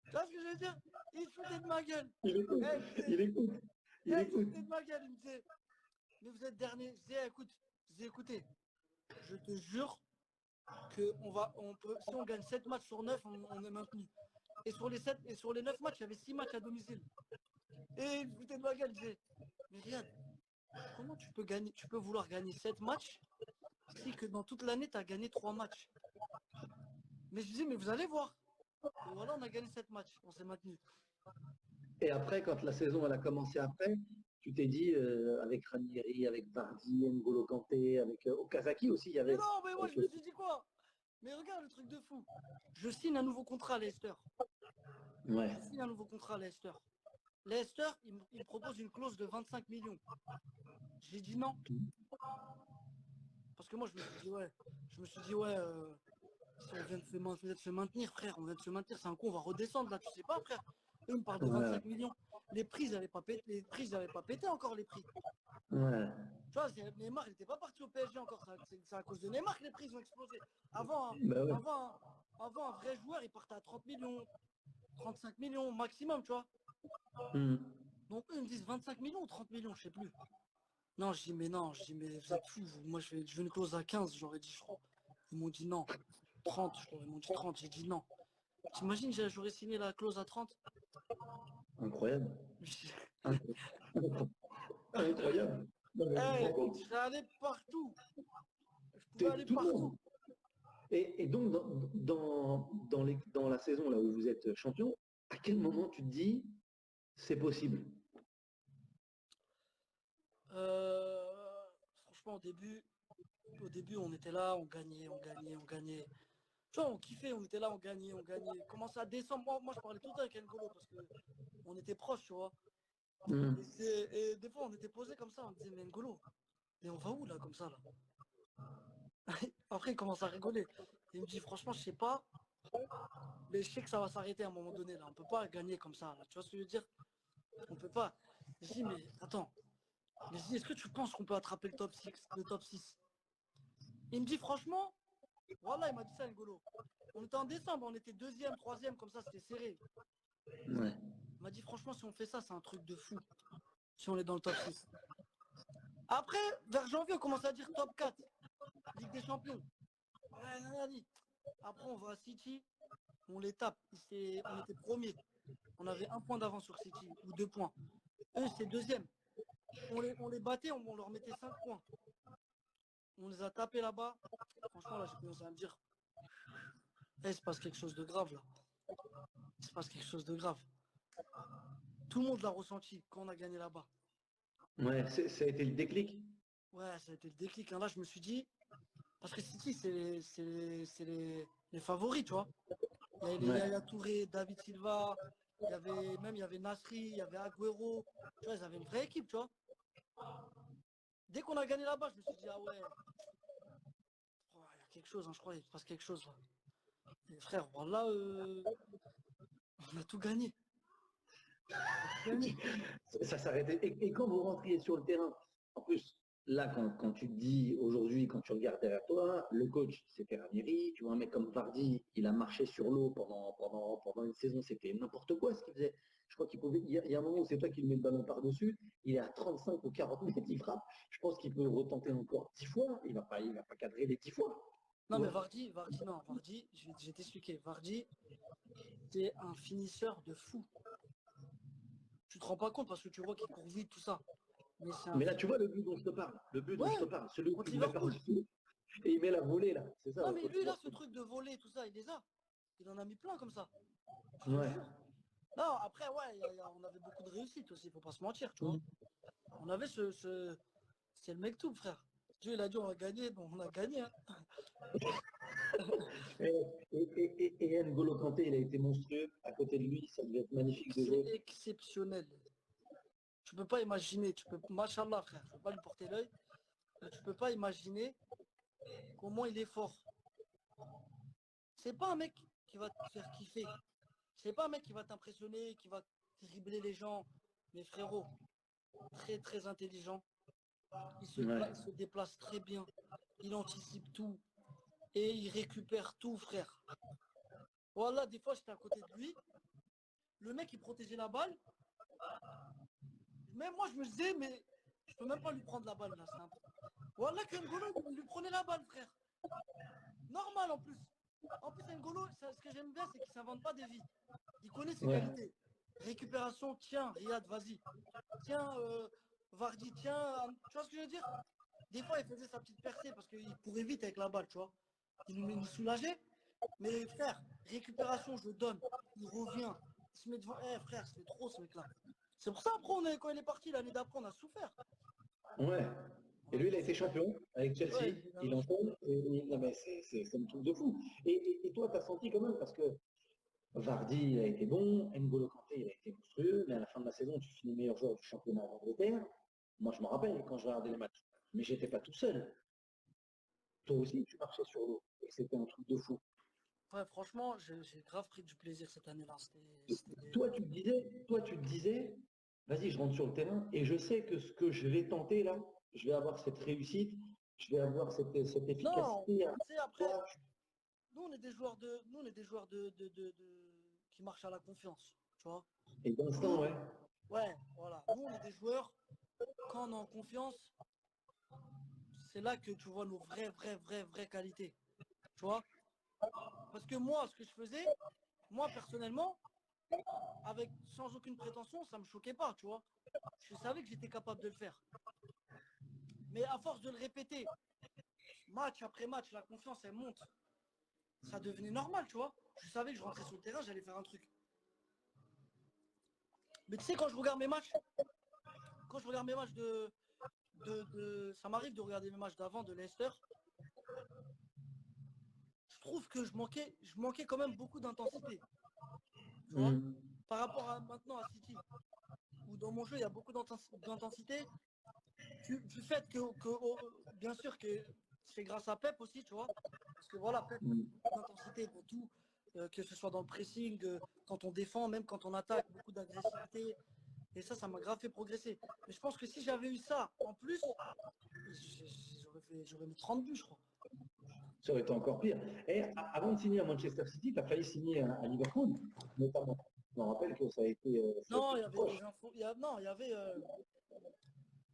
Tu vois ce que je veux dire? Il se foutait de ma gueule. Il écoute, Eh, il me disait, il écoute, il il se écoute. foutait de ma gueule, il me disait, mais vous êtes dernier. Je disais, écoute, je disais, écoutez, je te jure que on peut, si on gagne 7 matchs sur 9, on est maintenu. Et sur les 9 matchs, il y avait 6 matchs à domicile. Et il se foutait de ma gueule, il disait, mais Riyad, comment tu peux vouloir gagner 7 matchs si que dans toute l'année, tu as gagné 3 matchs. Mais je disais, mais vous allez voir. Et voilà, on a gagné 7 matchs, on s'est maintenu. Et après, quand la saison elle a commencé après, tu t'es dit, avec Ranieri, avec Vardy, N'Golo Kanté, avec Okazaki aussi, il y Mais avait. non, mais moi je me suis dit quoi? Mais regarde le truc de fou. Je signe un nouveau contrat à Leicester. Ouais. Je signe un nouveau contrat à Leicester. Leicester, il me propose une clause de 25 millions. J'ai dit non. Parce que moi je me suis dit ouais, si on vient de se maintenir, frère, on vient de se maintenir, c'est un coup, on va redescendre là, tu sais pas, frère. Eux me parlent de Ouais. 25 millions. Les prix, ils n'avaient pas pété, encore les prix. Ouais. Tu vois, Neymar, il n'était pas parti au PSG encore. C'est à cause de Neymar que les prix ont explosé. Avant, Bah ouais. avant, avant, un vrai joueur, il partait à 30 millions, 35 millions maximum, tu vois. Hmm. Donc eux, ils me disent 25 millions ou 30 millions, je sais plus. Non, je dis, mais non, je dis, mais vous êtes fous. Moi, je veux une clause à 15, j'aurais dit, je crois. Ils m'ont dit non. 30, je crois, ils m'ont dit 30, j'ai dit non. T'imagines, j'aurais signé la clause à 30? Incroyable. Incroyable. Non, mais tu te rends Eh, compte? je serais allé partout. Je pouvais C'est aller tout le monde. partout. Et donc, dans la saison là où vous êtes champion, à quel moment tu te dis, c'est possible? Franchement, au début, on était là, on gagnait, on gagnait, on gagnait. Tu vois, on kiffait, on était là, on gagnait, on gagnait. Commençait à descendre. Moi, je parlais tout le temps avec N'Golo parce que on était proches, tu vois. Hmm. Et des fois, on était posés comme ça, on disait, mais N'Golo, mais on va où là, comme ça, là? Après, il commence à rigoler. Il me dit, franchement, je sais pas, mais je sais que ça va s'arrêter à un moment donné, là. On peut pas gagner comme ça, là. Tu vois ce que je veux dire? On peut pas. Je dis, mais attends. Mais je dis, est-ce que tu penses qu'on peut attraper le top 6, le top 6? Il me dit, franchement, voilà, il m'a dit ça, N'Golo. On était en décembre, on était deuxième, troisième, comme ça, c'était serré. Ouais. Il m'a dit, franchement, si on fait ça, c'est un truc de fou. Si on est dans le top 6. Après, vers janvier, on commence à dire top 4. Ligue des Champions. Ouais, nanani. Après, on va à City, on les tape. On était premier. On avait un point d'avance sur City, ou 2 points. Eux, c'est deuxième. On les battait, on leur mettait 5 points. On les a tapés là-bas. Franchement, là, j'ai commencé à me dire, il se passe quelque chose de grave, là. Il se passe quelque chose de grave. Tout le monde l'a ressenti quand on a gagné là-bas. Ouais, ça a été le déclic. Ouais, ça a été le déclic. Hein. Là, je me suis dit, parce que City, les favoris, tu vois. Il y avait les Ouais. Yaya Touré, David Silva, il y avait Nasri, il y avait Agüero. Tu vois, ils avaient une vraie équipe, tu vois. Dès qu'on a gagné là-bas, je me suis dit, ah ouais, oh, il y a quelque chose, hein, je crois, il se passe quelque chose là. Et frère, voilà, on a tout gagné. On a tout gagné. Ça s'arrêtait. Et quand vous rentriez sur le terrain, en plus, là, quand tu te dis aujourd'hui, quand tu regardes derrière toi, le coach, c'était Ranieri, tu vois, un mec comme Vardy, il a marché sur l'eau pendant une saison, c'était n'importe quoi ce qu'il faisait. Je crois qu'il pouvait, il y a un moment où c'est toi qui le mets le ballon par-dessus, il est à 35 ou 40 mètres, il frappe. Je pense qu'il peut retenter encore 10 fois, il va pas cadrer les 10 fois. Non, tu mais vois. Vardy, non, Vardy, je vais t'expliquer. Vardy, c'est un finisseur de fou. Tu te rends pas compte parce que tu vois qu'il court vite, tout ça. Mais c'est un Mais là, tu finisseur. vois le but dont je te parle, le but dont je te Ouais, parle, celui contre qui vous met Liverpool. par-dessus et il met la volée là, c'est ça, Non, ouais, mais contre lui, là, ce Liverpool. truc de voler, tout ça, il les a. Il en a mis plein comme ça. Je te Ouais. jure. Non, après, ouais, on avait beaucoup de réussite aussi, faut pas se mentir, tu vois. Mm. On avait c'est le mec tout, frère. Dieu, il a dit on va gagner, bon, on a gagné. Hein. Et N'Golo Kanté, il a été monstrueux. À côté de lui, ça devait être magnifique de C'est jouer. exceptionnel. Tu peux pas imaginer, machallah, frère, je peux pas lui porter l'œil, mais tu peux pas imaginer comment il est fort. C'est pas un mec qui va te faire kiffer. C'est pas un mec qui va t'impressionner, qui va dribbler les gens. Mais frérot, très très intelligent. Il Ouais. se déplace très bien. Il anticipe tout. Et il récupère tout, frère. Voilà, des fois j'étais à côté de lui. Le mec il protégeait la balle. Même moi je me disais, mais je peux même pas lui prendre la balle là, c'est un... Voilà que N'Golo il lui prenait la balle, frère. Normal en plus. En plus, N'Golo, ce que j'aime bien, c'est qu'il s'invente pas des vies. Il connaît ses Ouais. qualités. Récupération, tiens, Riyad, vas-y. Tiens, Vardy, tiens. Tu vois ce que je veux dire? Des fois, il faisait sa petite percée parce qu'il courait vite avec la balle, tu vois. Il nous soulageait. Mais frère, récupération, je donne. Il revient. Il se met devant. Eh frère, c'est trop ce mec-là. C'est pour ça, après, quand il est parti l'année d'après, on a souffert. Ouais. On Et a lui, il a trop été souffert. champion avec Ouais, Chelsea. Il évidemment. enchaîne. Non, mais c'est un truc de fou. Et toi, tu as senti quand même, parce que Vardy a été bon, N'Golo Kanté il a été monstrueux, mais à la fin de la saison, tu finis meilleur joueur du championnat d'Angleterre. Moi, je me rappelle quand je regardais les matchs. Mais j'étais pas tout seul. Toi aussi, tu marchais sur l'eau. Et c'était un truc de fou. Ouais, franchement, j'ai grave pris du plaisir cette année-là. C'était... Toi, tu te disais, vas-y, je rentre sur le terrain et je sais que ce que je vais tenter là, je vais avoir cette réussite, je vais avoir cette Non, efficacité. tu sais, après, nous, on est des joueurs nous, on est des joueurs qui marchent à la confiance, tu vois. Et d'instant, Nous, ouais. ouais, voilà. Nous, on est des joueurs, quand on est en confiance, c'est là que tu vois nos vraies qualités, tu vois. Parce que moi, ce que je faisais, moi, personnellement, sans aucune prétention, ça me choquait pas, tu vois. Je savais que j'étais capable de le faire. Mais à force de le répéter, match après match, la confiance, elle monte. Ça devenait normal, tu vois. Je savais que je rentrais sur le terrain, j'allais faire un truc. Mais tu sais, quand je regarde mes matchs ça m'arrive de regarder mes matchs d'avant de Leicester, je trouve que je manquais quand même beaucoup d'intensité, tu vois, Mm. par rapport à maintenant à City, où dans mon jeu il y a beaucoup d'intensité, du fait bien sûr que c'est grâce à Pep aussi, tu vois, parce que voilà, Pep il met Mm. beaucoup d'intensité dans tout, que ce soit dans le pressing, quand on défend, même quand on attaque, beaucoup d'agressivité, et ça m'a grave fait progresser. Mais je pense que si j'avais eu ça en plus, j'aurais mis 30 buts, je crois. Ça aurait été encore pire. Et avant de signer à Manchester City, tu as failli signer à Liverpool, notamment. Je me rappelle que ça a Non, été il y tout avait des proche. infos. Non, il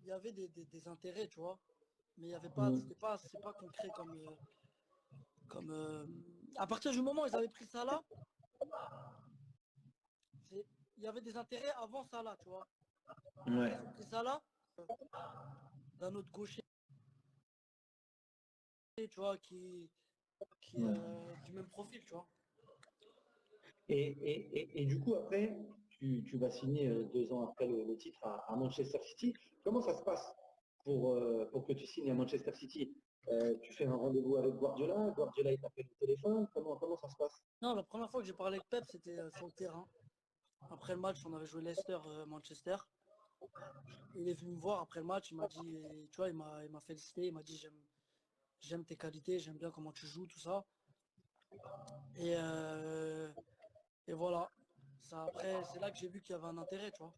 y avait des intérêts, tu vois. Mais il y avait pas, Mm. c'est pas concret à partir du moment où ils avaient pris ça là, il y avait des intérêts avant ça là, tu vois. Après, Ouais. ils ont pris ça là, d'un autre gaucher, tu vois, qui est Ouais. du même profil, tu vois. Et du coup, après, tu vas signer 2 ans après le titre à Manchester City. Comment ça se passe pour que tu signes à Manchester City? Tu fais un rendez-vous avec Guardiola, Guardiola il t'appelle au téléphone, comment ça se passe? Non, la première fois que j'ai parlé avec Pep, c'était sur le terrain. Après le match, on avait joué Leicester-Manchester. Il est venu me voir après le match, il m'a dit, tu vois, il m'a félicité, il m'a dit j'aime tes qualités, j'aime bien comment tu joues, tout ça. Et, euh, et voilà. Ça, après, c'est là que j'ai vu qu'il y avait un intérêt, tu vois.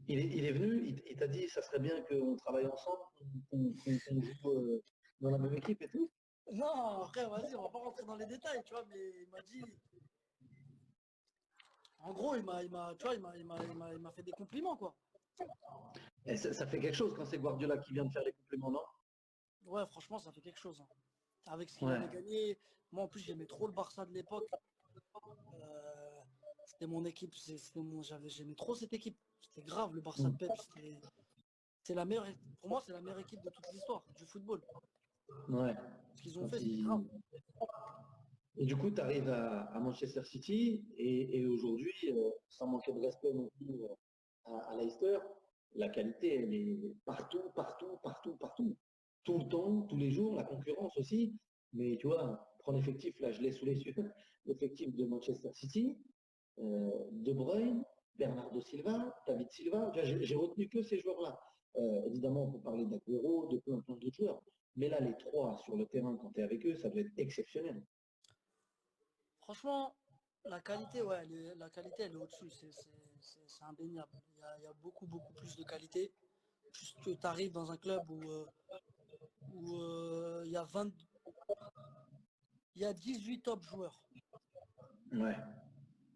Il est venu, il t'a dit ça serait bien qu'on travaille ensemble, qu'on joue dans la même équipe et tout. Non, après, vas-y, on va pas rentrer dans les détails, tu vois, mais il m'a dit. En gros, tu vois, il m'a fait des compliments, quoi. Et ça fait quelque chose quand c'est Guardiola qui vient de faire les compliments, non? Ouais, franchement, ça fait quelque chose. Hein. avec ce qu'il Ouais. avait gagné. Moi, en plus, j'aimais trop le Barça de l'époque. Euh, C'était mon équipe, j'aimais trop cette équipe. C'était grave, le Barça de Mm. Pep. C'est la meilleure, pour moi, c'est la meilleure équipe de toute l'histoire du football. Ouais. Ce qu'ils ont Quand fait, c'était grave. Et du coup, tu arrives à Manchester City et aujourd'hui, sans manquer de respect non plus à Leicester, la qualité, elle est partout, partout, partout, partout. Tout le temps, tous les jours, la concurrence aussi. Mais tu vois, prends l'effectif, là, je l'ai sous les yeux, l'effectif de Manchester City, De Bruyne, Bernardo Silva, David Silva. Tu vois, j'ai retenu que ces joueurs-là. Évidemment, on peut parler d'Aguero, de plein d'autres joueurs. Mais là, les trois sur le terrain, quand tu es avec eux, ça doit être exceptionnel. Franchement, la qualité, ouais, la qualité, elle est au-dessus. C'est indéniable. Il y a beaucoup, beaucoup plus de qualité. Juste que tu arrives dans un club où il y a 20, il y a 18 top joueurs. Ouais,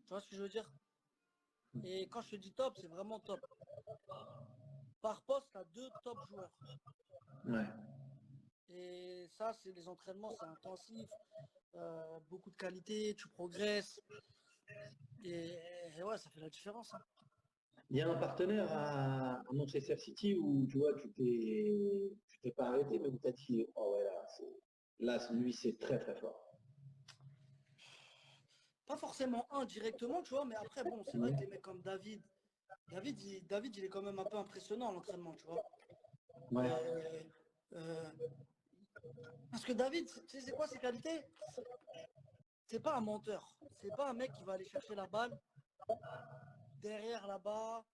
Tu vois ce que je veux dire? Et quand je te dis top, c'est vraiment top. Par poste, tu as deux top joueurs. ouais. Et ça, c'est les entraînements, c'est intensif, beaucoup de qualité, tu progresses. Et ouais, ça fait la différence, hein. Il y a un partenaire à Manchester City où tu vois, tu t'es pas arrêté, mais où tu as dit, oh ouais, là, lui, c'est très très fort. Pas forcément un directement, tu vois, mais après, bon, c'est vrai que les mecs comme David, il est quand même un peu impressionnant à l'entraînement, tu vois. Ouais. Euh, euh, Parce que David, tu sais c'est quoi ses qualités? C'est pas un menteur. C'est pas un mec qui va aller chercher la balle derrière là-bas,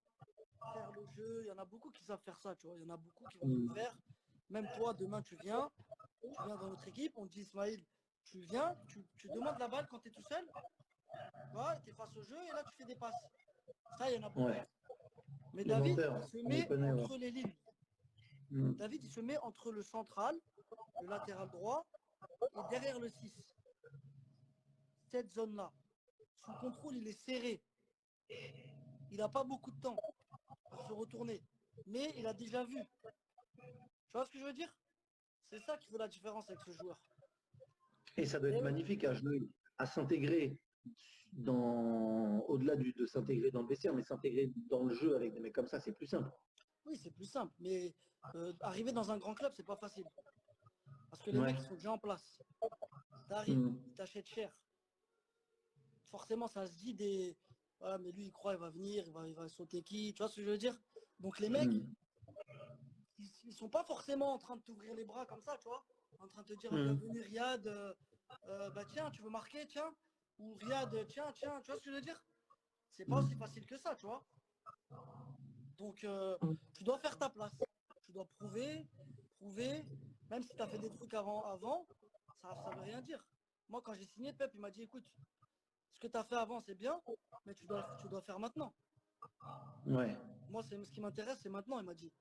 faire le jeu. Il y en a beaucoup qui savent faire ça, tu vois. Il y en a beaucoup qui vont te le Mm. faire. Même toi, demain, tu viens dans notre équipe, on te dit Ismaïl, tu viens, tu demandes la balle quand tu es tout seul, tu vois, tu es face au jeu et là tu fais des passes. Ça, il y en a beaucoup. Ouais. Mais Les David, il menteurs, se on les met connaît, ouais. entre les lignes. Mm. David, il se met entre le central, le latéral droit, et derrière le 6. Cette zone-là. Son contrôle, il est serré. Il n'a pas beaucoup de temps pour se retourner. Mais il a déjà vu. Tu vois ce que je veux dire? C'est ça qui fait la différence avec ce joueur. Et ça doit Et être oui, magnifique à jouer, à s'intégrer au-delà de s'intégrer dans le vestiaire, mais s'intégrer dans le jeu avec des mecs comme ça, c'est plus simple. oui, c'est plus simple. Mais arriver dans un grand club, c'est pas facile. Parce que les Ouais. mecs, ils sont déjà en place. T'arrives, Mm. ils t'achètent cher. Forcément, ça se dit des. Voilà, mais lui, il croit, il va venir, il va sauter qui. Tu vois ce que je veux dire? Donc les mecs, Mm. ils sont pas forcément en train de t'ouvrir les bras comme ça, tu vois? En train de te dire, Mm. bienvenue Riyad, bah tiens, tu veux marquer, tiens. Ou Riyad, tiens, tiens, tu vois ce que je veux dire? C'est pas aussi Mm. facile que ça, tu vois? Donc tu dois faire ta place. Tu dois prouver, même si tu as fait des trucs avant, ça veut rien dire. Moi, quand j'ai signé, Pep, il m'a dit, écoute, ce que tu as fait avant, c'est bien, mais tu dois faire maintenant. Ouais. Moi, c'est ce qui m'intéresse, c'est maintenant, il m'a dit.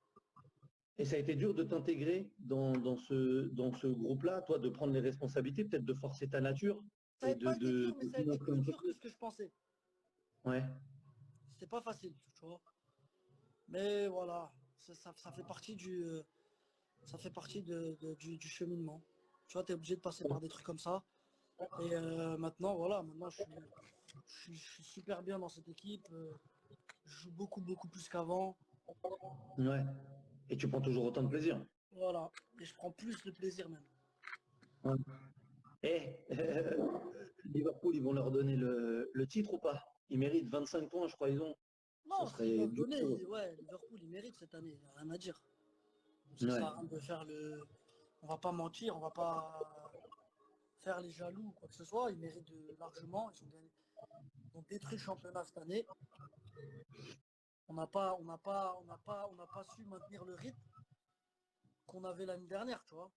Et ça a été dur de t'intégrer dans ce groupe-là, toi, de prendre les responsabilités, peut-être de forcer ta nature Ça et n'a pas été dur, mais ça a de été montrer plus un peu dur que plus. ce que je pensais. Ouais. C'était pas facile, tu vois. Mais voilà, ça fait partie du cheminement. Tu vois, tu es obligé de passer par des trucs comme ça. Et maintenant, voilà, maintenant je suis super bien dans cette équipe. Je joue beaucoup, beaucoup plus qu'avant. Ouais. Et tu prends toujours autant de plaisir. Voilà. Et je prends plus de plaisir même. Ouais. Eh, Liverpool, ils vont leur donner le titre ou pas? Ils méritent 25 points, je crois, ils ont. Ce Non, s'ils serait doivent dur donner, pour eux. ouais, Liverpool, il mérite cette année. Y a rien à dire. Ça sert Ouais. à rien de faire le. On va pas mentir, on va pas faire les jaloux ou quoi que ce soit. Ils méritent largement. Ils ont détruit le championnat cette année. On n'a pas su maintenir le rythme qu'on avait l'année dernière, tu vois.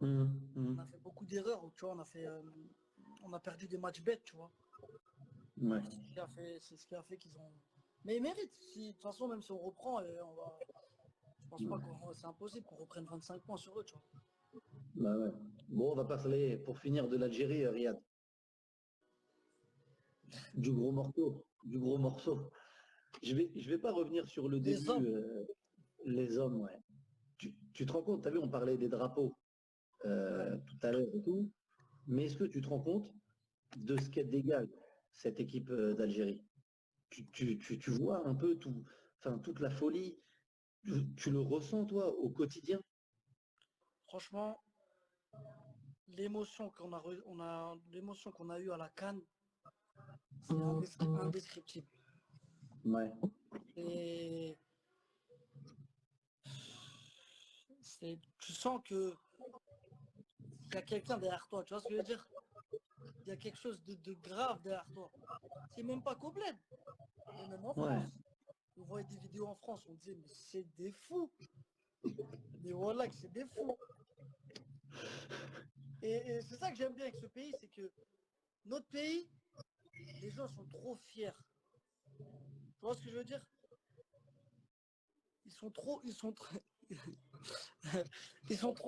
Mhm, On a mhm. fait beaucoup d'erreurs, tu vois. On a perdu des matchs bêtes, tu vois. Ouais. C'est ce qui a fait qu'ils ont. Mais ils méritent. De toute façon, même si on reprend, je pense pas qu'on. C'est impossible qu'on reprenne 25 points sur eux, tu vois. Bah ouais. Bon, on va parler pour finir de l'Algérie, Riyad. Du gros morceau. Du gros morceau. Je vais pas revenir sur le Les début, hommes, les hommes, ouais. Tu te rends compte, tu as vu, on parlait des drapeaux. tout à l'heure et tout. Mais est-ce que tu te rends compte de ce qu'elle dégage, cette équipe d'Algérie? Tu vois un peu tout, enfin, toute la folie. Tu le ressens, toi, au quotidien? Franchement, l'émotion l'émotion qu'on a eue à la CAN, c'est indescriptible. Ouais. Et tu sens que il y a quelqu'un derrière toi, tu vois ce que je veux dire? Il y a quelque chose de grave derrière toi. C'est même pas complet, mais même en Ouais. France. On voyait des vidéos en France, on disait, mais c'est des fous. Mais voilà que c'est des fous. Et c'est ça que j'aime bien avec ce pays, c'est que notre pays, les gens sont trop fiers. Tu vois ce que je veux dire? Ils sont trop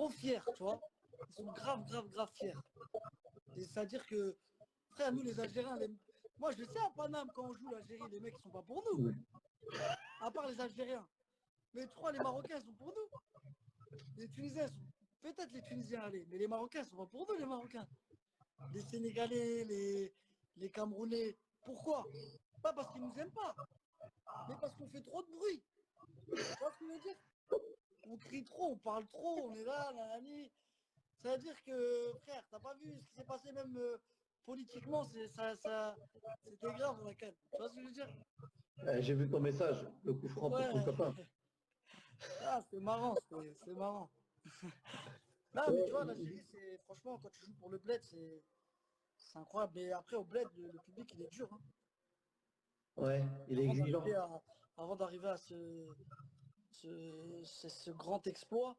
fiers, tu vois? Ils sont grave, grave, grave fiers. C'est-à-dire que, frère, nous les Algériens, moi je le sais à Paname, quand on joue l'Algérie, les mecs ils sont pas pour nous, Ouais. à part les Algériens. Mais tu crois les Marocains ils sont pour nous? Les Tunisiens sont peut-être les Tunisiens allez, mais les Marocains ils sont pas pour nous les Marocains. Les Sénégalais, les Camerounais. Pourquoi? Pas parce qu'ils nous aiment pas, mais parce qu'on fait trop de bruit. Tu vois ce que je veux dire? On crie trop, on parle trop, on est là, nanani. Ça veut dire que, frère, t'as pas vu ce qui s'est passé même politiquement, c'était grave dans la canne. Tu vois ce que je veux dire? J'ai vu ton message, le coup franc pour ton Ouais. copain. Ah, c'était marrant, c'était marrant. Non, mais tu vois, l'Algérie, c'est franchement, quand tu joues pour le bled, c'est incroyable. Mais après, au bled, le public, il est dur, hein. Ouais, il est Avant exigeant. d'arriver à, avant d'arriver à ce grand exploit,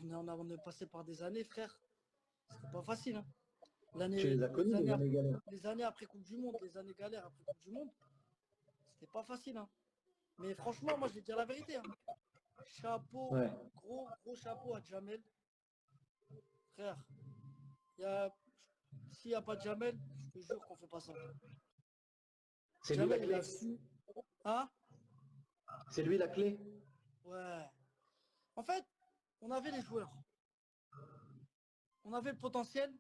on est passé par des années, frère. C'était pas facile, hein. Tu les as connus, les années galères. Les années après Coupe du Monde, les années galères après Coupe du Monde, c'était pas facile, hein. Mais franchement, moi, je vais te dire la vérité, hein. Chapeau, Ouais. gros, gros chapeau à Jamel. Frère, y a... s'il n'y a pas de Jamel, je te jure qu'on fait pas ça. C'est lui la Jamel, il a clé. su. Hein? C'est lui la clé. Ouais. En fait, on avait les joueurs. On avait le potentiel,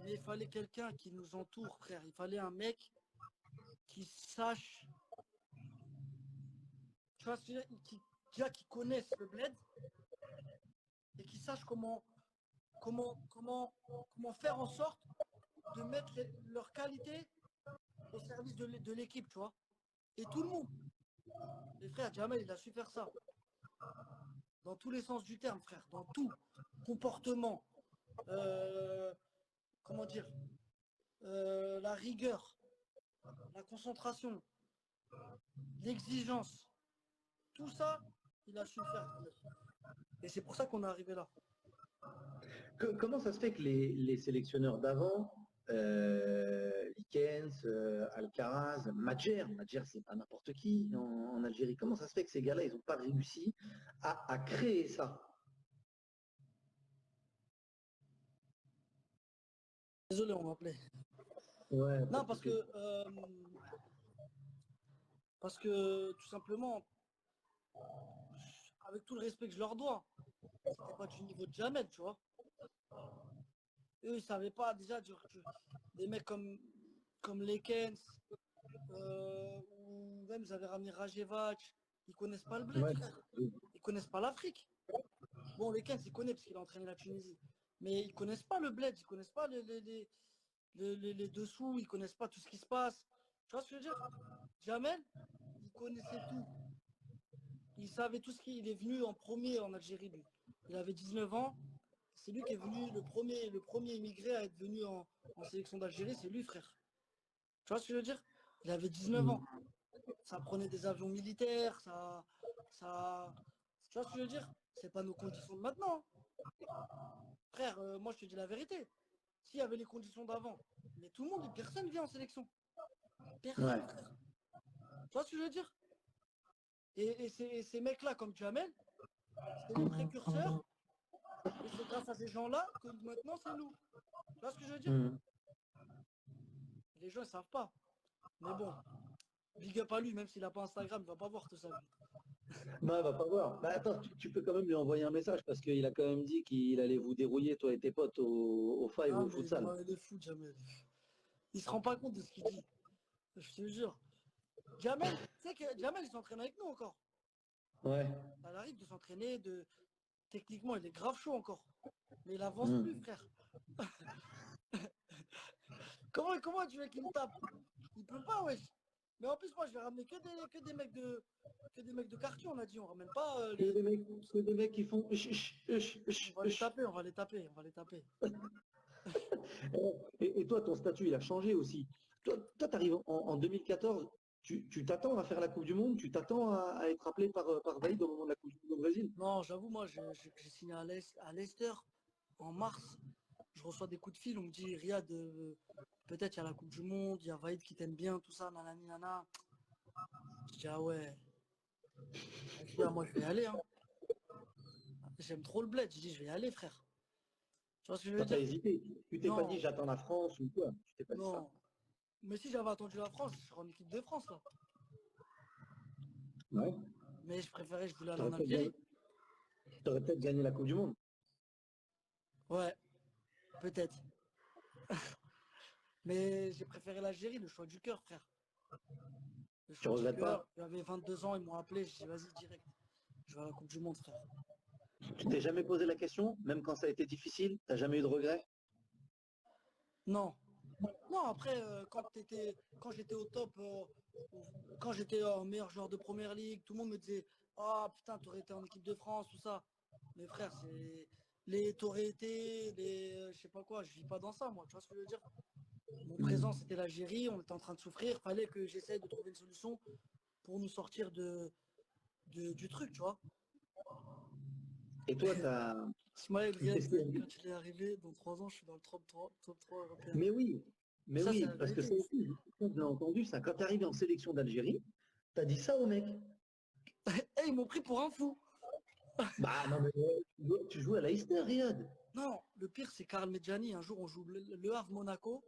mais il fallait quelqu'un qui nous entoure, frère. Il fallait un mec qui sache, tu vois, déjà qui connaisse le bled et qui sache comment faire en sorte de mettre leur qualité au service de l'équipe, tu vois. Et tout le monde. Les frères, Jamel, il a su faire ça. Dans tous les sens du terme, frère. Dans tout. Comportement. euh, comment dire la rigueur. La concentration. L'exigence. Tout ça, il a su le faire, Jamel. Et c'est pour ça qu'on est arrivé là. Comment ça se fait que les sélectionneurs d'avant, Likens, Alcaraz, Madjer, c'est pas n'importe qui en Algérie. Comment ça se fait que ces gars-là, ils n'ont pas réussi à créer ça? Désolé, on m'appelait. Ouais, pas Non, de souci. parce que tout simplement, avec tout le respect que je leur dois, c'était pas du niveau de Jamel, tu vois. Eux, ils savaient pas déjà des mecs comme Lekens, ou même ils avaient ramené Rajevac, ils connaissent pas le bled, Ouais. frère. Ils connaissent pas l'Afrique. Bon, Lekens, il connaît parce qu'il a entraîné la Tunisie. Mais ils connaissent pas le bled, ils connaissent pas les dessous, ils connaissent pas tout ce qui se passe. Tu vois ce que je veux dire? Jamel, il connaissait tout. Il savait tout ce qui. Il est venu en premier en Algérie, lui. Il avait 19 ans. C'est lui qui est venu, le premier immigré à être venu en sélection d'Algérie, c'est lui, frère. Tu vois ce que je veux dire? Il avait 19 ans. Ça prenait des avions militaires, ça. Tu vois ce que je veux dire? C'est pas nos conditions de maintenant, hein. Frère, moi je te dis la vérité. S'il y avait les conditions d'avant, mais tout le monde, personne vient en sélection. Ouais. Personne, frère. Tu vois ce que je veux dire? Et ces mecs-là, comme Jamel, c'est les précurseurs, et c'est grâce à ces gens-là que maintenant c'est nous. Tu vois ce que je veux dire? Mhm. Les gens ne savent pas. Mais bon, big up à lui, même s'il n'a pas Instagram, il va pas voir tout ça, lui. Non, elle va pas voir. Bah, attends, tu peux quand même lui envoyer un message parce qu'il a quand même dit qu'il allait vous dérouiller, toi et tes potes, au Five, Ah, au mais futsal. non, il est fou, Jamel. Il se rend pas compte de ce qu'il dit. Je te jure. Jamel, tu sais que Jamel, il s'entraîne avec nous encore. Ouais. Ça arrive de s'entraîner, de... Techniquement, il est grave chaud encore. Mais il avance plus, Hmm. frère. Comment tu veux qu'il me tape? Il peut pas, wesh. Mais en plus, moi, je vais ramener que des mecs de quartier, on a dit. On ramène pas les. Que des mecs qui font uch, uch, On uch, va les uch. taper, on va les taper, on va les taper. Et toi, ton statut, il a changé aussi. Toi, tu arrives en 2014, tu t'attends à faire la Coupe du Monde, tu t'attends à être appelé par Vaïd au moment de la Coupe du Monde au Brésil. Non, j'avoue, moi, j'ai signé à Leicester en mars. Je reçois des coups de fil, on me dit, Riyad, peut-être il y a la Coupe du Monde, il y a Vaïd qui t'aime bien, tout ça, nanani, nana. Je dis, ah ouais. Je dis, ah, moi, je vais y aller, hein. J'aime trop le bled. Je dis, je vais y aller, frère. Tu vois ce que je veux Toi, t'as dire? hésité. Tu t'es pas dit Non, j'attends la France ou quoi. Tu t'es pas dit ça. non. Mais si j'avais attendu la France, je serais en équipe de France, là. Ouais. Mais je voulais aller T'aurais en peut-être gagné, Algérie. t'aurais peut-être gagné la Coupe du Monde. Ouais, peut-être. Mais j'ai préféré l'Algérie, le choix du cœur, frère. Le Tu choix du regrettes pas? cœur. J'avais 22 ans, ils m'ont appelé, j'ai dit, vas-y, direct. Je vais à la Coupe du Monde, frère. Tu t'es jamais posé la question, même quand ça a été difficile, t'as jamais eu de regrets? Non. Non, après, quand j'étais au top, quand j'étais meilleur joueur de première ligue, tout le monde me disait, ah putain, t'aurais été en équipe de France, tout ça. Mais frère, t'aurais été, je sais pas quoi, je vis pas dans ça, moi, tu vois ce que je veux dire? Mon présent, c'était l'Algérie, on était en train de souffrir, fallait que j'essaye de trouver une solution pour nous sortir du truc, tu vois. Et toi, t'as. Ismaël Riyad, Qu'est-ce que- quand il est arrivé, dans 3 ans, je suis dans le top 3 européen. Mais oui, mais Ça, c'est oui, la parce que ça vérité. aussi, je l'ai entendu, ça. Quand tu arrivé en sélection d'Algérie, t'as dit ça au mec. Eh, ils m'ont pris pour un fou. Bah non, mais tu joues à Leicester, Riyad. Non, le pire, c'est Karl Medjani. Un jour, on joue le Havre Monaco.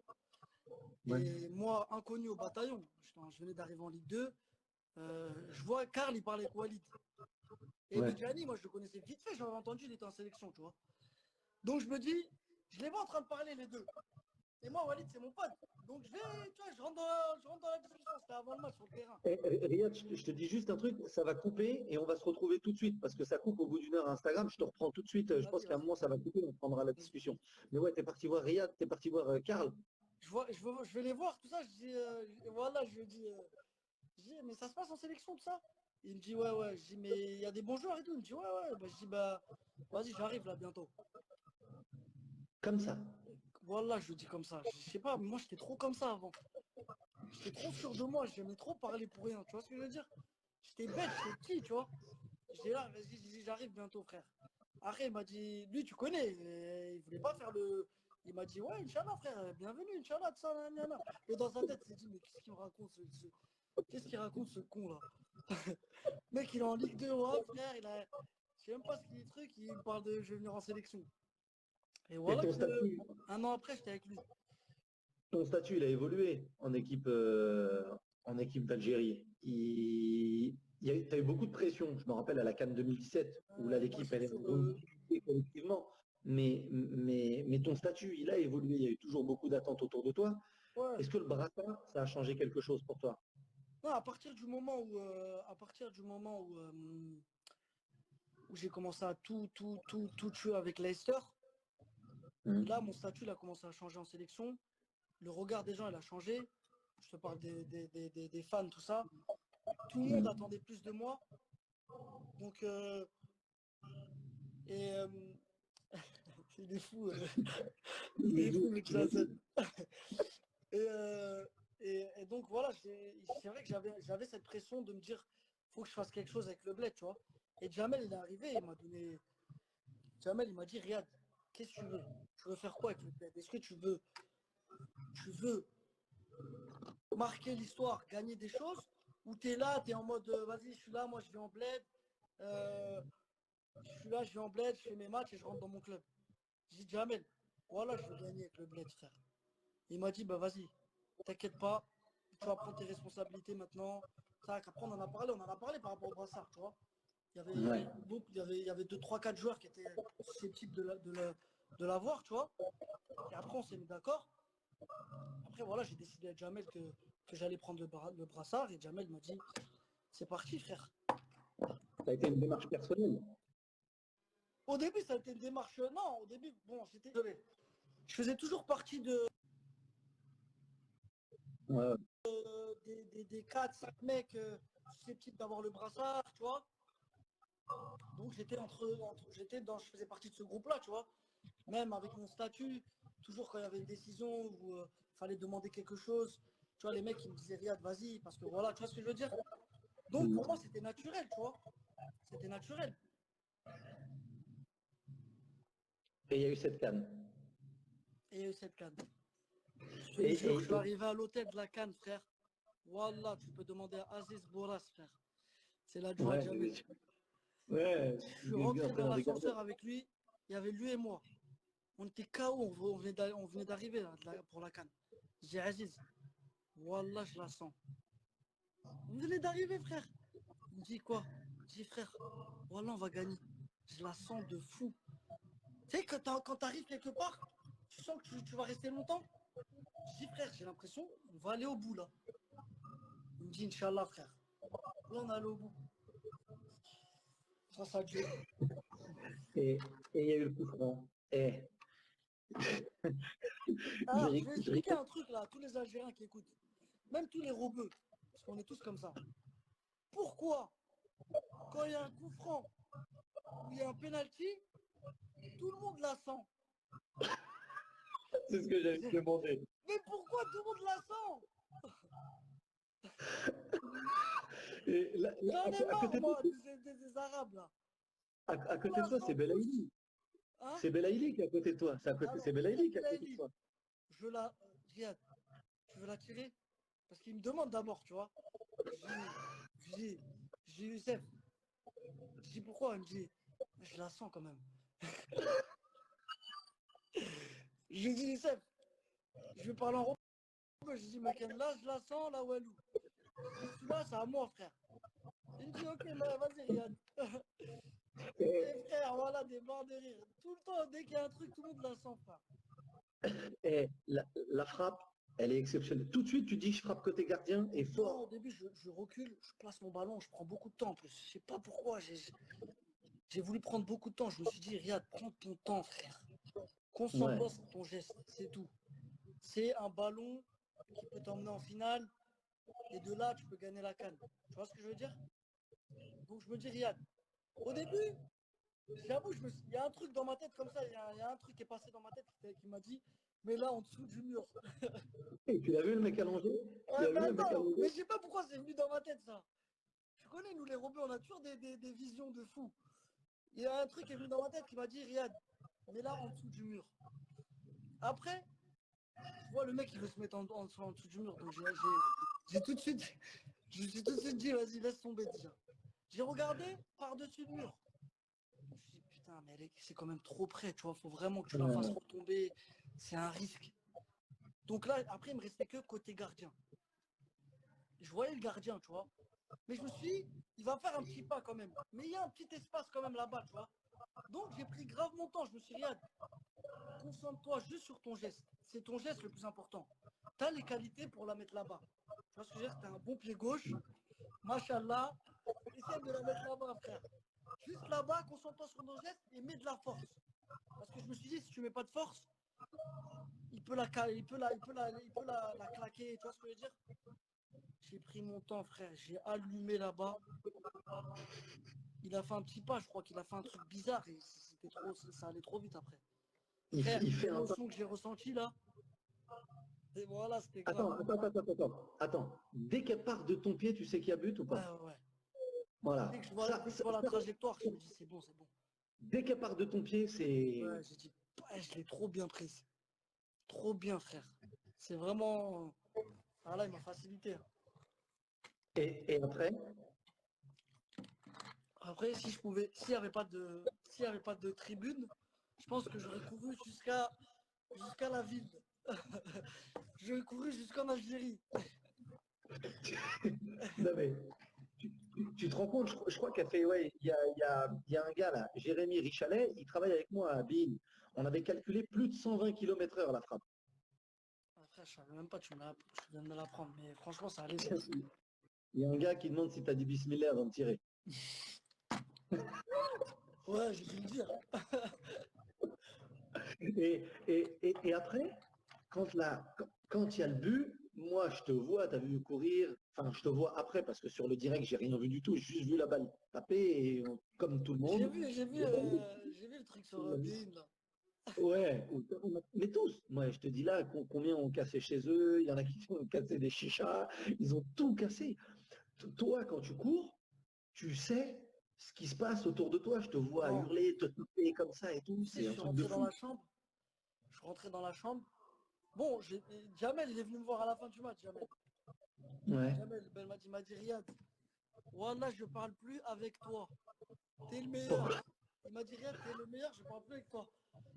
Ouais. Et moi, inconnu au bataillon, je venais d'arriver en Ligue 2. Je vois Karl, il parlait avec Walid. Et Ouais. Medjani, moi, je le connaissais vite fait. J'avais entendu, il était en sélection, tu vois. Donc, je me dis, je les vois en train de parler, les deux. Et moi, Walid, c'est mon pote. Donc, tu vois, je rentre dans la discussion. C'était avant le match sur le terrain. Riyad, je te dis juste un truc, ça va couper et on va se retrouver tout de suite parce que ça coupe au bout d'une heure Instagram. Je te reprends tout de suite. Je Vas-y, pense qu'à un vas-y. moment, ça va couper, on prendra la Vas-y. discussion. Mais ouais, t'es parti voir Riyad, t'es parti voir Karl. Je vais les voir, tout ça. Voilà, je lui dis, mais ça se passe en sélection, tout ça? Il me dit, ouais, ouais. Je dis, mais il y a des bons joueurs et tout. Il me dit, ouais, ouais. Bah, je dis, bah, vas-y, j'arrive là bientôt. Comme ça. Voilà, je le dis comme ça. Je sais pas, moi j'étais trop comme ça avant. J'étais trop sûr de moi, j'aimais trop parler pour rien. Tu vois ce que je veux dire? J'étais bête, j'étais petit, tu vois. J'étais là, vas-y, j'arrive bientôt, frère. Après, il m'a dit, lui, tu connais, il voulait pas faire le. Il m'a dit, ouais, Inch'Allah, frère, bienvenue, Inch'Allah, tout ça, nanana. Et dans sa tête, il s'est dit, mais qu'est-ce qu'il me raconte, qu'est-ce qu'il raconte, ce con, là? Mec, il est en Ligue 2, ouais, frère, je sais même pas ce qu'il est truc, il me parle de, je vais venir en sélection. Et Et voilà que, un an après, j'étais avec lui. ton statut, il a évolué en équipe d'Algérie. Tu as eu beaucoup de pression. Je me rappelle à la CAN 2017, où là, Moi, je l'équipe, suis elle est sûr, remontée collectivement. Mais ton statut, il a évolué. Il y a eu toujours beaucoup d'attentes autour de toi. ouais. Est-ce que le brassard, ça a changé quelque chose pour toi? Non, où j'ai commencé à tout tuer avec Leicester, là, Mhm. mon statut il a commencé à changer en sélection. Le regard des gens, il a changé. Je te parle des fans, tout ça. Tout le monde Mhm. attendait plus de moi. Donc, et il est fou, il est fou, le Jason. Et, et donc, voilà, c'est vrai que j'avais cette pression de me dire, faut que je fasse quelque chose avec le bled, tu vois. Et Jamel, il est arrivé, Jamel, il m'a dit, Riyad, qu'est-ce que tu veux? Tu veux faire quoi avec le bled? Est-ce que tu veux marquer l'histoire, gagner des choses, ou t'es là, t'es en mode, vas-y, je suis là, moi je vais en bled, euh, je suis là, je vais en bled, je fais mes matchs et je rentre dans mon club. J'ai dit, Jamel, voilà, je veux gagner avec le bled, frère. Il m'a dit, bah vas-y, t'inquiète pas, tu vas prendre tes responsabilités maintenant. Ça, après, on en a parlé par rapport au brassard, tu vois. Il y avait, Ouais. donc, il y avait 2, 3, 4 joueurs qui étaient susceptibles de l'avoir, tu vois. Et après, on s'est mis d'accord. Après, voilà, j'ai décidé à Jamel que j'allais prendre le brassard. Et Jamel m'a dit, c'est parti, frère. Ça a été une démarche personnelle. Au début, ça a été une démarche. Non, au début, bon, j'étais désolé. Je faisais toujours partie Ouais. des 4, 5 mecs susceptibles d'avoir le brassard, tu vois. Donc je faisais partie de ce groupe-là, tu vois. Même avec mon statut, toujours quand il y avait une décision où fallait demander quelque chose, tu vois, les mecs ils me disaient Riyad, vas-y, parce que voilà, tu vois ce que je veux dire. Donc pour moi c'était naturel, tu vois. C'était naturel. Et il y a eu cette canne. Et il y a eu cette canne. Je te Et, jure, je et, suis arrivé à l'hôtel de la Cannes, frère. Wallah, tu peux demander à Aziz Boras, frère. C'est l'adjoint de ouais, Jamel. ouais, Je suis rentré dans entraîneur des gardiens. l'ascenseur avec lui, il y avait lui et moi. On était KO, on venait d'arriver là, pour la Cannes. J'ai dit Aziz, Wallah, je la sens. On venait d'arriver, frère. Il me dit quoi? Je dis frère, Wallah, on va gagner. Je la sens de fou. Tu sais, quand t'arrives quelque part, tu sens que tu vas rester longtemps. Je dis frère, j'ai l'impression, on va aller au bout là. Il me dit Inch'Allah, frère. Là, on est allé au bout. Ça a duré. Et, et il y a eu le coup franc. Et je, Alors, je vais je expliquer rigole. un truc là à tous les Algériens qui écoutent. Même tous les robeux. Parce qu'on est tous comme ça. Pourquoi, quand il y a un coup franc ou il y a un penalty, tout le monde la sent? C'est ce que j'avais demandé. Mais pourquoi tout le monde la sent? Et là, J'en ai à marre, côté de toi, moi, des Arabes là. à On côté de la toi, c'est sent tous. Belaïli. Hein? C'est Belaïli qui est à côté de toi. C'est Alors, Belaïli cette qui est à côté de Belaïli, toi. je la. Regarde, tu veux la tirer? Parce qu'il me demande d'abord, tu vois. Je dis, je dis, je dis, Youssef, je dis pourquoi? Il me dit, je la sens quand même. Je lui dis, Youssef, je vais parler en robot. Je dis, mais là, je la sens, la Walou. Je dis, celui-là, c'est à moi, frère. Il me dit, ok, mais vas-y, Riyad. Et frère, voilà, des barres de rire. Tout le temps, dès qu'il y a un truc, tout le monde la sent, frère. Et la frappe, elle est exceptionnelle. Tout de suite, tu dis, je frappe côté gardien et Non, au fort. début, je recule, je place mon ballon, je prends beaucoup de temps en plus. Je sais pas pourquoi, j'ai voulu prendre beaucoup de temps. Je me suis dit, Riyad, prends ton temps, frère. Ouais. Concentre-toi sur ton geste, c'est tout. C'est un ballon qui peut t'emmener en finale et de là, tu peux gagner la canne. Tu vois ce que je veux dire? Donc je me dis, Riyad, au début, j'avoue, il y a un truc dans ma tête comme ça, il y a un truc qui est passé dans ma tête qui m'a dit, mais là, en dessous du mur. Et tu l'as vu le mec allongé? Tu Ouais, l'as mais vu le mec attends, allongé? mais je sais pas pourquoi c'est venu dans ma tête ça. Tu connais, nous les robots, on a toujours des visions de fou. Il y a un truc qui est venu dans ma tête qui m'a dit, Riyad, mais là, en dessous du mur. Après, je vois le mec, il veut se mettre en dessous du mur, donc j'ai tout de suite, je me suis tout de suite dit, vas-y, laisse tomber déjà. J'ai regardé par-dessus le mur. Je me suis dit, putain, mais c'est quand même trop près, tu vois, faut vraiment que tu la fasses Ouais. retomber, c'est un risque. Donc là, après, il me restait que côté gardien. Je voyais le gardien, tu vois. Mais je me suis dit, il va faire un petit pas quand même. Mais il y a un petit espace quand même là-bas, tu vois. Donc j'ai pris grave mon temps. Je me suis dit, Riyad, concentre-toi juste sur ton geste. C'est ton geste le plus important. Tu as les qualités pour la mettre là-bas. Tu vois ce que je veux dire? Tu as un bon pied gauche. Machallah. Essaye de la mettre là-bas, frère. Juste là-bas, concentre-toi sur ton geste et mets de la force. Parce que je me suis dit, si tu mets pas de force, il peut la claquer. Tu vois ce que je veux dire? J'ai pris mon temps, frère. J'ai allumé là-bas. Il a fait un petit pas, je crois qu'il a fait un truc bizarre et c'était trop, ça allait trop vite après. Frère, Il fait un pas. l'émotion que j'ai ressentie là, et voilà, c'était grave. Attends. Dès qu'elle part de ton pied, tu sais qu'il y a but ou Ouais, pas? ouais, ouais. Voilà. Dès que je vois la trajectoire, je me dis c'est bon, c'est bon. Dès qu'elle part de ton pied, c'est. Ouais, j'ai dit, ouais, je l'ai trop bien prise. Trop bien, frère. C'est vraiment. Ah là, il m'a facilité, hein. Et après, Après, si je pouvais, s'il y avait pas de tribune, je pense que j'aurais couru jusqu'à la ville. J'aurais couru jusqu'en Algérie. non mais, Tu te rends compte, je crois qu'elle fait, ouais, il y a un gars là, Jérémy Richalet, il travaille avec moi à Bein. On avait calculé plus de 120 km/h la frappe. Après, je savais même pas, tu viens de me l'apprendre, mais franchement, ça allait vite. Il y a un gars qui demande si tu as dit bismillah avant de tirer. Ouais, j'ai dû le dire. Et après, quand il y a le but, moi je te vois, tu as vu courir, enfin je te vois après parce que sur le direct, j'ai rien vu du tout, j'ai juste vu la balle taper et comme tout le J'ai monde, vu, j'ai vu, j'ai dit, j'ai vu le truc sur Bein, là. ouais, mais tous, moi je te dis là, combien ont cassé chez eux, il y en a qui ont cassé des chichas, ils ont tout cassé. Toi, quand tu cours, tu sais ce qui se passe autour de toi, je te vois Non, hurler, te taper comme ça et tout, tu sais, c'est je un suis truc de rentré dans fou. la chambre. Je suis rentré dans la chambre. Bon, Jamel, il est venu me voir à la fin du match, Jamel. Ouais. Jamel, ben, il m'a dit, Riyad, Wallah, je parle plus avec toi. T'es le meilleur. Pourquoi? Il m'a dit, Riyad, t'es le meilleur, je parle plus avec toi.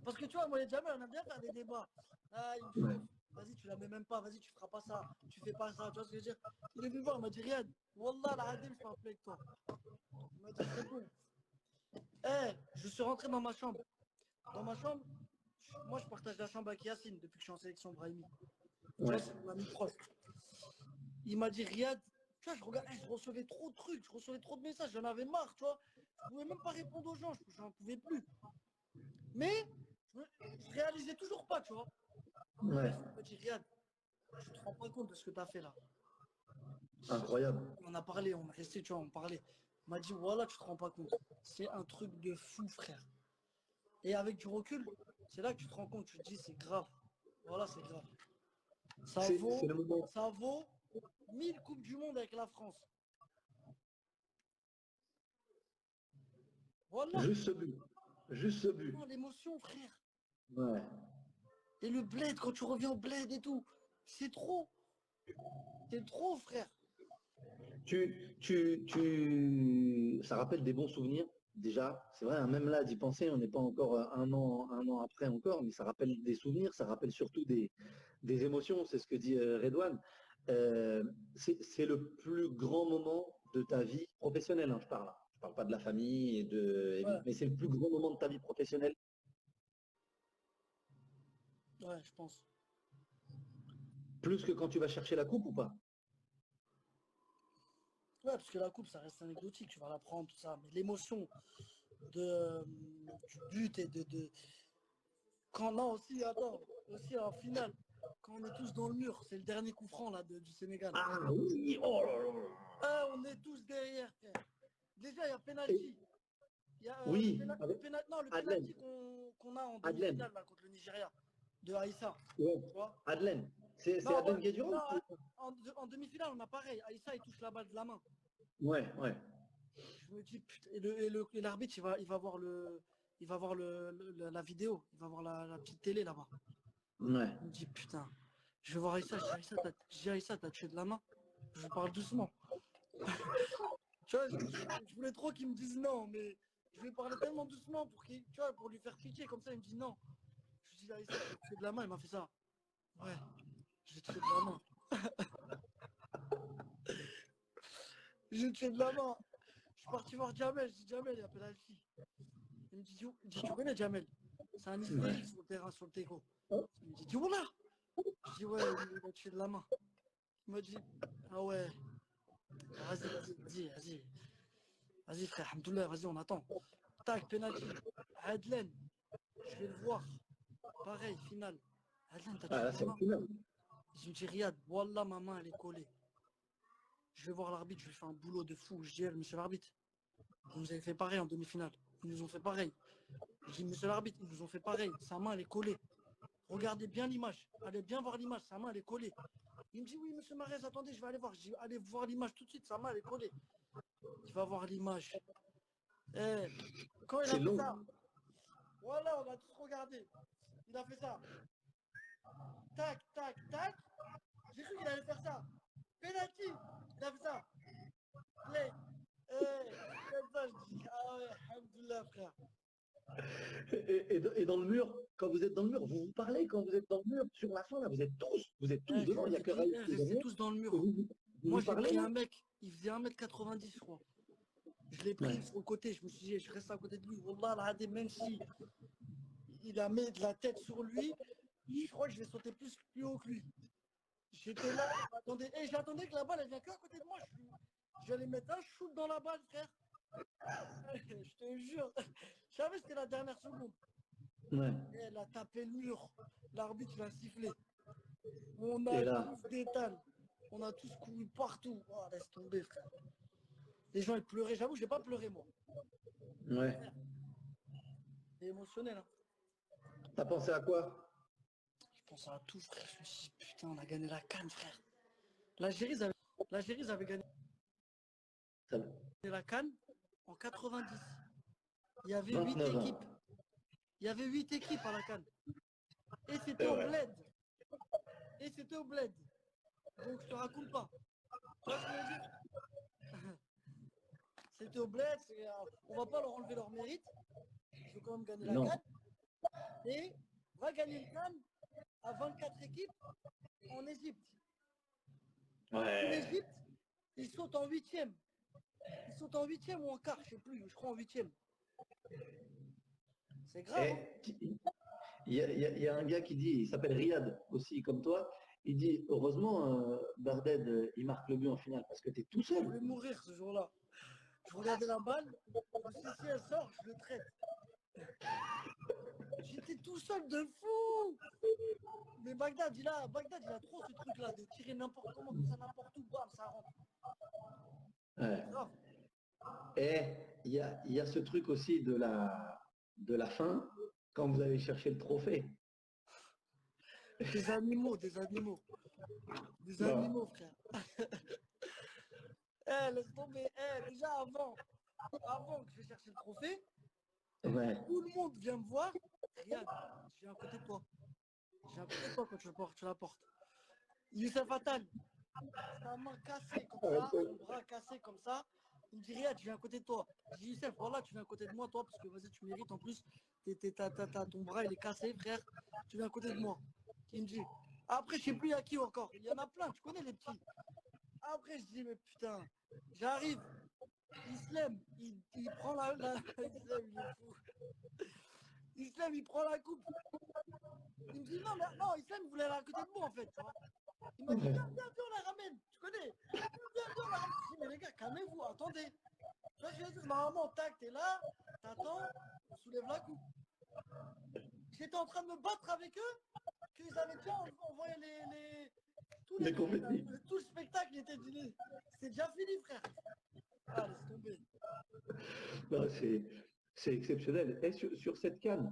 Parce que tu vois, moi et Jamel, on aime bien faire des débats. Ah, il me Ouais. chauffe. Vas-y, tu la mets même pas. Vas-y, tu feras pas ça. Tu fais pas ça. Tu vois ce que je veux dire? Il est venu me voir, il m'a dit, Riyad, Wallah, la Adem, je parle plus avec toi. Il m'a dit, c'est bon. Eh, je suis rentré dans ma chambre. Dans ma chambre, moi, je partage la chambre avec Yacine depuis que je suis en sélection Brahimi. Tu vois, Ouais. c'est mon ami proche. Il m'a dit, Riyad, tu vois, je recevais trop de trucs, je recevais trop de messages, j'en avais marre, tu vois. Je pouvais même pas répondre aux gens, j'en pouvais plus. Mais je, je réalisais toujours pas, tu vois. Et Ouais. Yacine m'a dit, Riyad, tu te rends pas compte de ce que tu as fait là. Incroyable. On a parlé, on est resté, tu vois, on parlait. Il m'a dit, voilà, tu te rends pas compte. C'est un truc de fou, frère. Et avec du recul, c'est là que tu te rends compte, tu te dis, c'est grave. Voilà, c'est grave. Ça C'est vaut, le moment. ça vaut 1000 Coupes du Monde avec la France. Voilà. Juste ce but. Juste ce but. Oh, l'émotion, frère. Ouais. Et le bled, quand tu reviens au bled et tout, c'est trop. C'est trop, frère. Ça rappelle des bons souvenirs. Déjà, c'est vrai, hein, même là, d'y penser, on n'est pas encore un an après encore, mais ça rappelle des souvenirs, ça rappelle surtout des émotions, c'est ce que dit Redouane. C'est le plus grand moment de ta vie professionnelle, hein, je parle. Je parle pas de la famille, Ouais, mais c'est le plus grand moment de ta vie professionnelle. ouais, je pense. Plus que quand tu vas chercher la coupe ou pas? Ouais, parce que la coupe, ça reste anecdotique, tu vas la prendre, tout ça. Mais l'émotion de, du but et Quand, non, aussi, attends, aussi en finale, quand on est tous dans le mur, c'est le dernier coup franc là, du Sénégal. Ah oui, oh là là. Ah, on est tous derrière, frère. Déjà, il y a Et- penalty. Il y a oui, avec non, le Adlen. penalty qu'on a en Adlen. demi-finale là, contre le Nigeria, de Aïssa. Ouais. Tu vois? Adlen. C'est Non, Adlen Guedjura non, ou c'est- en demi-finale, on a pareil. Aïssa, il touche la balle de la main. Ouais, ouais. Je me dis, putain, et l'arbitre, il va voir la vidéo, il va voir la petite télé là-bas. Ouais. Il me dit, putain, je vais voir Aïssa, je dis, Aïssa, t'as tué de la main. Je parle doucement. Tu vois, je voulais trop qu'il me dise non, mais je lui ai parlé tellement doucement tu vois, pour lui faire pitié, comme ça, il me dit non. Je lui ai dit, Aïssa, j'ai tué de la main, il m'a fait ça. Ouais, j'ai tué de la main. J'ai tué de la main. Je suis parti voir Jamel, je dis, Jamel, il y a penalty. Il me dit, tu connais Jamel? C'est un Ouais. Israélite sur le terrain, sur le Tego. Il me dit, voilà. Je dis, ouais, il a tué de la main. Il m'a dit, ah ouais, vas-y, vas-y. Vas-y, frère, Alhamdoulilah, vas-y, on attend. Tac, penalty. Adlen, je vais le voir. Pareil, finale. Adlen, t'as Ah, tué là, de la c'est le main. final. Je me dis, Riyad, Wallah, ma main, elle est collée. Je vais voir l'arbitre, je lui fais un boulot de fou. Je dis, monsieur l'arbitre, vous nous avez fait pareil en demi-finale. Ils nous ont fait pareil. Je dis, monsieur l'arbitre, ils nous ont fait pareil. Sa main, elle est collée. Regardez bien l'image. Allez bien voir l'image. Sa main, elle est collée. Il me dit, oui, monsieur Marès, attendez, je vais aller voir. Je dis, allez voir l'image tout de suite. Sa main, elle est collée. Il va voir l'image. Eh, quand il a C'est fait long. ça, voilà, on a tous regardé. Il a fait ça. Tac, tac, tac. J'ai cru qu'il allait faire ça. Penalty. Il a fait ça. Play. Comme ça, je dis, ah ouais, alhamdoulilah, frère. Et dans le mur, quand vous êtes dans le mur, vous vous parlez quand vous êtes dans le mur, sur la fin, là, vous êtes tous devant, il n'y a que Raïs qui est Restez derrière. tous dans le Et mur. vous Moi, lui j'ai parlais pris là? un mec, il faisait 1m90, je crois. Je l'ai pris Ouais. sur le côté, je me suis dit, je reste à côté de lui. Wallah, al-Hadim, même si il a mis de la tête sur lui, je crois que je vais sauter plus haut que lui. J'étais là, j'attendais que la balle, elle vient que à côté de moi. J'allais mettre un shoot dans la balle, frère. Je te jure. Je savais que c'était la dernière seconde. Ouais. Et elle a tapé le mur. L'arbitre, il a sifflé. On Et a là, tous détalé. On a tous couru partout. Oh, laisse tomber, frère. Les gens, ils pleuraient. J'avoue, j'ai pas pleuré, moi. ouais. C'est émotionnel, hein. T'as pensé à quoi? Je pense à tout, frère. Je me suis dit, putain, on a gagné la CAN, frère. L'Algérie, ils avaient gagné Ça- la CAN en 90. Il y avait 8 29 ans. équipes. Il y avait 8 équipes à la CAN. Et c'était Et au ouais. bled. Et c'était au bled. Donc je te raconte pas. Tu vois ce que je veux dire? C'était au bled. On va pas leur enlever leur mérite. Ils ont quand même gagné la Non. CAN. Et va gagner le CAN à 24 équipes en Égypte. En Ouais. Égypte, ils sautent en huitième. Ils sautent en huitième ou en quart, je sais plus. Je crois en huitième. C'est grave, hein. Et il y a un gars qui dit, il s'appelle Riyad aussi, comme toi. Il dit, heureusement, Barded, il marque le but en finale parce que tu es tout Je seul. voulais mourir ce jour-là. Je regardais la balle. Je me suis dit, si elle sort, je le traite. J'étais tout seul de fou. Mais Bagdad, il a trop ce truc-là de tirer n'importe comment, comme ça, n'importe où, bam, ça rentre. Ouais. C'est grave. Et il y a ce truc aussi de la fin, quand vous allez chercher le trophée. Des animaux, des animaux. Des Non. animaux, frère. Laisse tomber. Déjà avant que je vais chercher le trophée, Ouais. tout le monde vient me voir. Regarde, je viens à côté de toi. Je viens à côté de toi quand tu la portes. Youssef Attal, sa main cassée comme ça, son bras cassé comme ça. Il me dit, Riyad, je viens à côté de toi. Je dis, Youssef, voilà, tu viens à côté de moi, toi, parce que vas-y, tu mérites. En plus, ton bras, il est cassé, frère. Tu viens à côté de moi. Il me dit. Après, je sais plus à qui encore. Il y en a plein, tu connais les petits. Après, je dis, mais putain, j'arrive. Islam, il prend Islam, il est fou. Islam, il prend la coupe. Il me dit, non, mais non, Islam, il voulait aller à côté de moi, en fait, tu vois. Il m'a dit, viens, viens, viens, on la ramène. Tu connais? Viens, viens, on la ramène. Je dis, mais les gars, calmez-vous, attendez. Tu vois, je veux dire, normalement, tac, t'es là, t'attends, on soulève la coupe. J'étais en train de me battre avec eux, qu'ils avaient déjà envoyé tous les Les trucs, là, confettis. tout le spectacle était dîné. C'est déjà fini, frère. Ah, laisse tomber. Non, c'est exceptionnel. Et sur cette canne,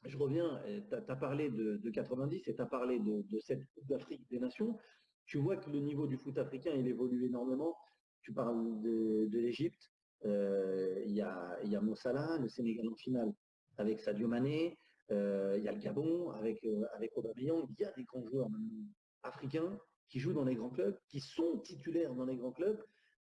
je reviens, tu as parlé de 90 et tu as parlé de cette Coupe d'Afrique des Nations. Tu vois que le niveau du foot africain, il évolue énormément. Tu parles de l'Égypte. Il y a Mo Salah, le Sénégal en finale avec Sadio Mané. Il y a le Gabon avec Aubameyang. Il y a des grands joueurs maintenant africains qui jouent dans les grands clubs, qui sont titulaires dans les grands clubs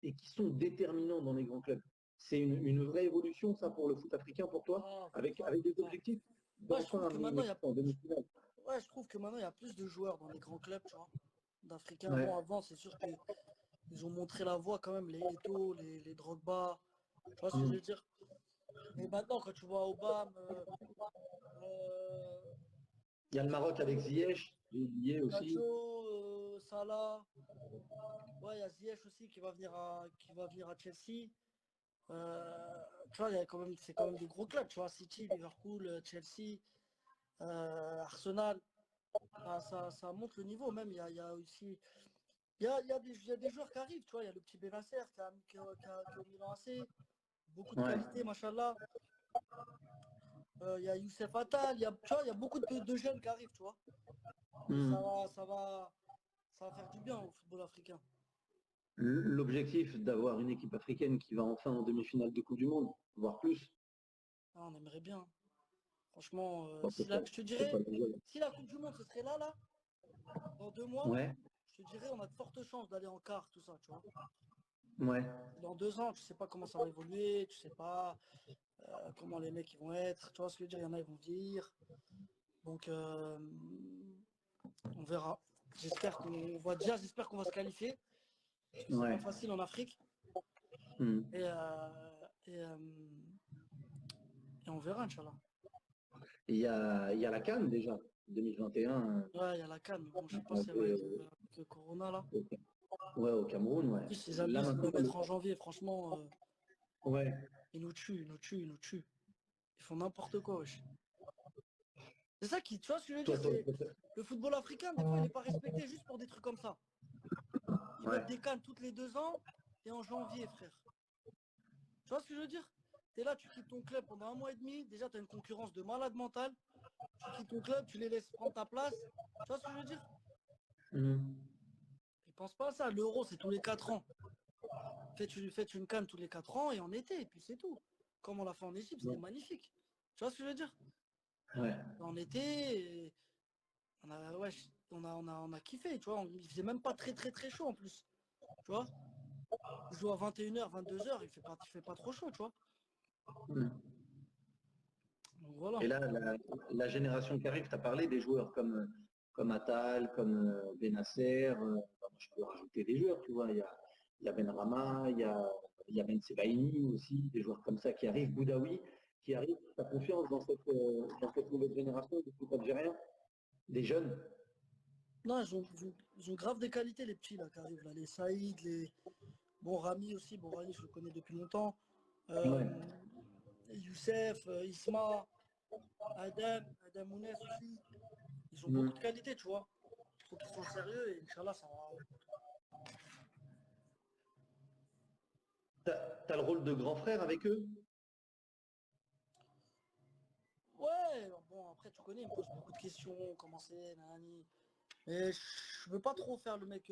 et qui sont déterminants dans les grands clubs. C'est une vraie évolution, ça, pour le foot africain, pour toi, Ah, avec des ah. objectifs Ouais, je d'enfin trouve que amener une maintenant, équipe en demi-finale. ouais, je trouve que maintenant, il y a plus de joueurs dans les grands clubs, tu vois, d'Africains. Ouais. Bon, avant, c'est sûr qu'ils ont montré la voie quand même, les Eto'o, les Drogba. Tu vois ce que je Mm. veux dire? Mais maintenant, quand tu vois Obama, euh, Il y a le Maroc avec Ziyech, j'ai oublié aussi. Sadio, Salah, ouais, il y a Ziyech aussi qui va venir à Chelsea. Tu vois, c'est quand même des gros clubs, tu vois, City, Liverpool, Chelsea, Arsenal. Ça monte le niveau même. Il y a aussi. Il y a des joueurs qui arrivent, tu vois. Il y a le petit Benasser qui est au Milan AC. Beaucoup de Ouais. qualité, machallah. Il y a Youssef Attal. Tu vois, il y a beaucoup de jeunes qui arrivent, tu vois. Et Mm. ça va faire du bien au football africain. L'objectif d'avoir une équipe africaine qui va enfin en demi-finale de Coupe du Monde, voire plus. Ah, on aimerait bien. Franchement, Bon, je te c'est pas dirais, le jeu. si la Coupe du Monde, ce serait là, dans 2 mois, Ouais, je te dirais, on a de fortes chances d'aller en quart, tout ça, tu vois. ouais. Dans 2 ans, tu sais pas comment ça va évoluer, tu sais pas comment les mecs ils vont être, tu vois ce que je veux dire, il y en a, ils vont vieillir. Donc, on verra. J'espère qu'on va se qualifier. parce que c'est pas Ouais. facile en Afrique. Hmm. Et, et, euh, et on verra, Inch'Allah. Et il y a la CAN déjà, 2021, Ouais, il y a la CAN, mais bon, je sais pas si elle va euh, être avec le Corona là. ouais, au Cameroun, En ouais. plus, ils Là abusent de le maintenant, mettre en janvier, franchement, ouais. ils nous tuent, ils nous tuent, ils nous tuent. Ils font n'importe quoi, wesh. C'est ça qui, tu vois ce que je veux dire, Toi, c'est le football africain, des fois, il n'est pas respecté juste pour des trucs comme ça. Ils ouais. mettent des cannes toutes les 2 ans et en janvier, frère. Tu vois ce que je veux dire? T'es là, tu quittes ton club pendant 1 mois et demi, déjà tu as une concurrence de malade mental, tu quittes ton club, tu les laisses prendre ta place. Tu vois ce que je veux dire? Hmm. Ils pensent pas à ça, l'euro c'est tous les 4 ans. Faites une canne tous les 4 ans et en été, et puis c'est tout. Comme on l'a fait en Égypte, c'était Ouais. magnifique. Tu vois ce que je veux dire? Ouais. En été, ouais, on a kiffé, tu vois. Il faisait même pas très très très chaud en plus. Tu vois? Je joue à 21h, 22h, il fait pas trop chaud, tu vois. Hmm. Donc voilà. Et là, la génération qui arrive, tu as parlé des joueurs comme Attal, comme Benacer, je peux rajouter des joueurs, tu vois, il y a Benrahma, il y a Ben Sebaini aussi, des joueurs comme ça qui arrivent, Boudaoui qui arrive. Tu as confiance dans cette nouvelle génération du foot algérien, des jeunes? Non, ils ont grave des qualités, les petits là qui arrivent là. Les Saïd, les. Bon, Rami aussi, bon, Rami, je le connais depuis longtemps. Euh, Ouais. Youssef, Isma, Adam Mounès aussi. Ils ont Hmm. beaucoup de qualités, tu vois. Il faut qu'ils soient sérieux et Inch'Allah, ça va. T'as le rôle de grand frère avec eux? Ouais, bon, après, tu connais, ils me posent beaucoup de questions, comment c'est, nanani. Mais je veux pas trop faire le mec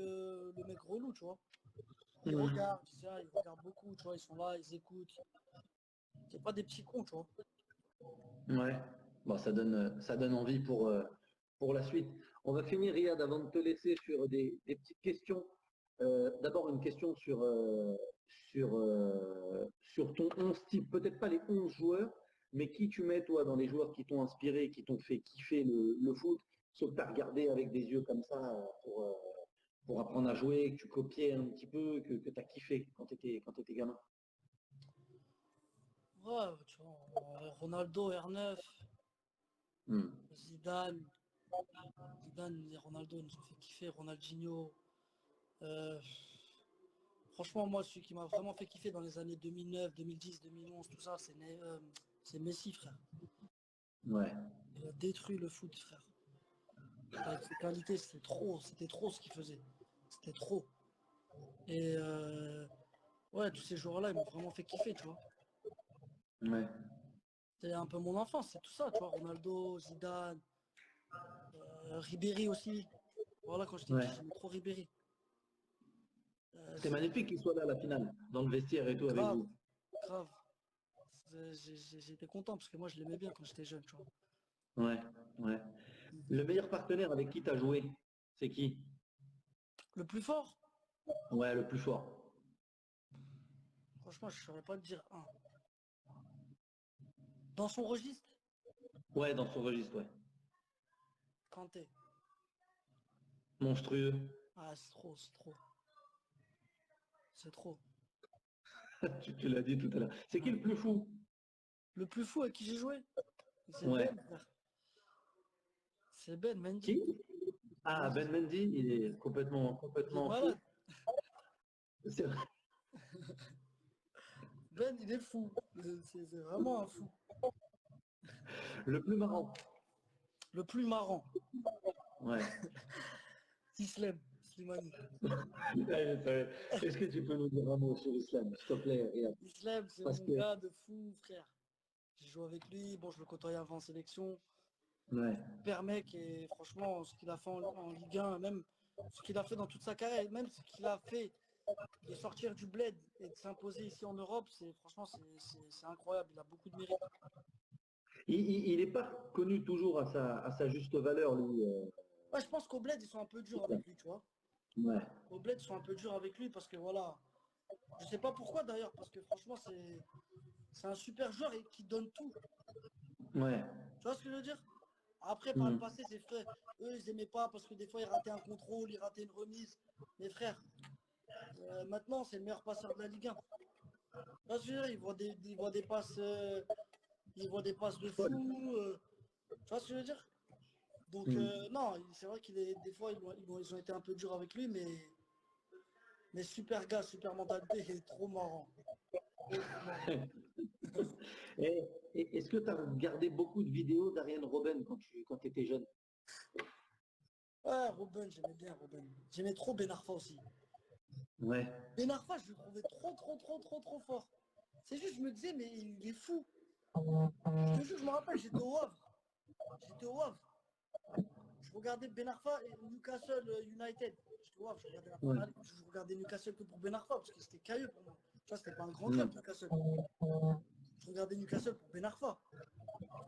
relou, tu vois. Ils Hmm. regardent, ça, ils regardent beaucoup, tu vois, ils sont là, ils écoutent. C'est pas des petits cons, tu vois. Ouais, bon, ça donne envie pour la suite. On va finir, Riyad, avant de te laisser sur des petites questions. D'abord, une question sur ton 11 type. Peut-être pas les 11 joueurs, mais qui tu mets, toi, dans les joueurs qui t'ont inspiré, qui t'ont fait kiffer le foot, ceux que tu as regardé avec des yeux comme ça pour apprendre à jouer, que tu copiais un petit peu, que tu as kiffé quand tu étais gamin. Ouais, tu vois, Ronaldo, R9, Hmm. Zidane. Zidane et Ronaldo nous ont fait kiffer, Ronaldinho. Euh, Franchement, moi, celui qui m'a vraiment fait kiffer dans les années 2009, 2010, 2011, tout ça, c'est Messi, frère. Ouais, Il a détruit le foot, frère. Avec ses qualités, c'était trop ce qu'il faisait. C'était trop. Et ouais, tous ces joueurs-là, ils m'ont vraiment fait kiffer, tu vois. ouais. C'est un peu mon enfance, c'est tout ça, tu vois. Ronaldo, Zidane, Ribéry aussi. Voilà, quand j'étais Ouais. petit, j'aimais trop Ribéry. C'est magnifique qu'il soit là à la finale, dans le vestiaire et tout avec Grave, vous. grave. J'étais content parce que moi, je l'aimais bien quand j'étais jeune, tu vois. Ouais, ouais. Le meilleur partenaire avec qui tu as joué, c'est qui? Le plus fort, Ouais, le plus fort. franchement, je saurais pas te dire un. Dans son registre, Ouais, dans son registre, ouais. Kanté. Monstrueux. Ah, c'est trop, c'est trop. C'est trop. Tu l'as dit tout à l'heure. C'est qui Ouais. le plus fou? Le plus fou avec qui j'ai joué, c'est Ouais. Ben, frère. C'est Ben Mendy. Qui? Ah, Mendy. Ben Mendy, il est complètement, Il est complètement fou. malade. C'est vrai. Ben, il est fou. C'est vraiment un fou. Le plus marrant. Le plus marrant, Ouais. Islem, Slimani. Est-ce que tu peux nous dire un mot sur l'islam, s'il te plaît, Riyad? Islem, c'est Parce mon que, gars de fou, frère. J'ai joué avec lui, bon, je le côtoyais avant en sélection. ouais. Super mec, et franchement, ce qu'il a fait en Ligue 1, même ce qu'il a fait dans toute sa carrière, et même ce qu'il a fait de sortir du bled et de s'imposer ici en Europe, franchement, c'est incroyable. Il a beaucoup de mérite. Il n'est pas connu toujours à sa juste valeur, lui. Ouais, je pense qu'au bled, ils sont un peu durs avec lui, tu vois. Ouais. Au bled, ils sont un peu durs avec lui parce que voilà. Je sais pas pourquoi d'ailleurs, parce que franchement, c'est un super joueur et qui donne tout. Ouais. Tu vois ce que je veux dire? Après, par le Hmm. passé, ses frères, eux, ils aimaient pas parce que des fois, ils rataient un contrôle, ils rataient une remise. Mais frère, Maintenant, c'est le meilleur passeur de la Ligue 1. Là, je veux dire, il voit des passes de fou. Tu vois ce que je veux dire? Donc, non, c'est vrai des fois, ils ont été un peu durs avec lui, mais super gars, super mentalité, il est trop marrant. Trop marrant. Et, est-ce que tu as regardé beaucoup de vidéos d'Ariane Robben quand tu étais jeune? Ouais, Robben, j'aimais bien Robben. J'aimais trop Ben Arfa aussi. Ouais. Ben Arfa, je le trouvais trop fort. C'est juste, je me disais, mais il est fou. Je te jure, je me rappelle, j'étais au Havre. J'étais au Havre. Je regardais Ben Arfa et Newcastle United. J'étais au Havre, je regardais la Ouais. première ligue. Je regardais Newcastle que pour Ben Arfa, parce que c'était cailleux pour moi. Tu vois, c'était pas un grand Ouais. club, Newcastle. Je regardais Newcastle pour Ben Arfa.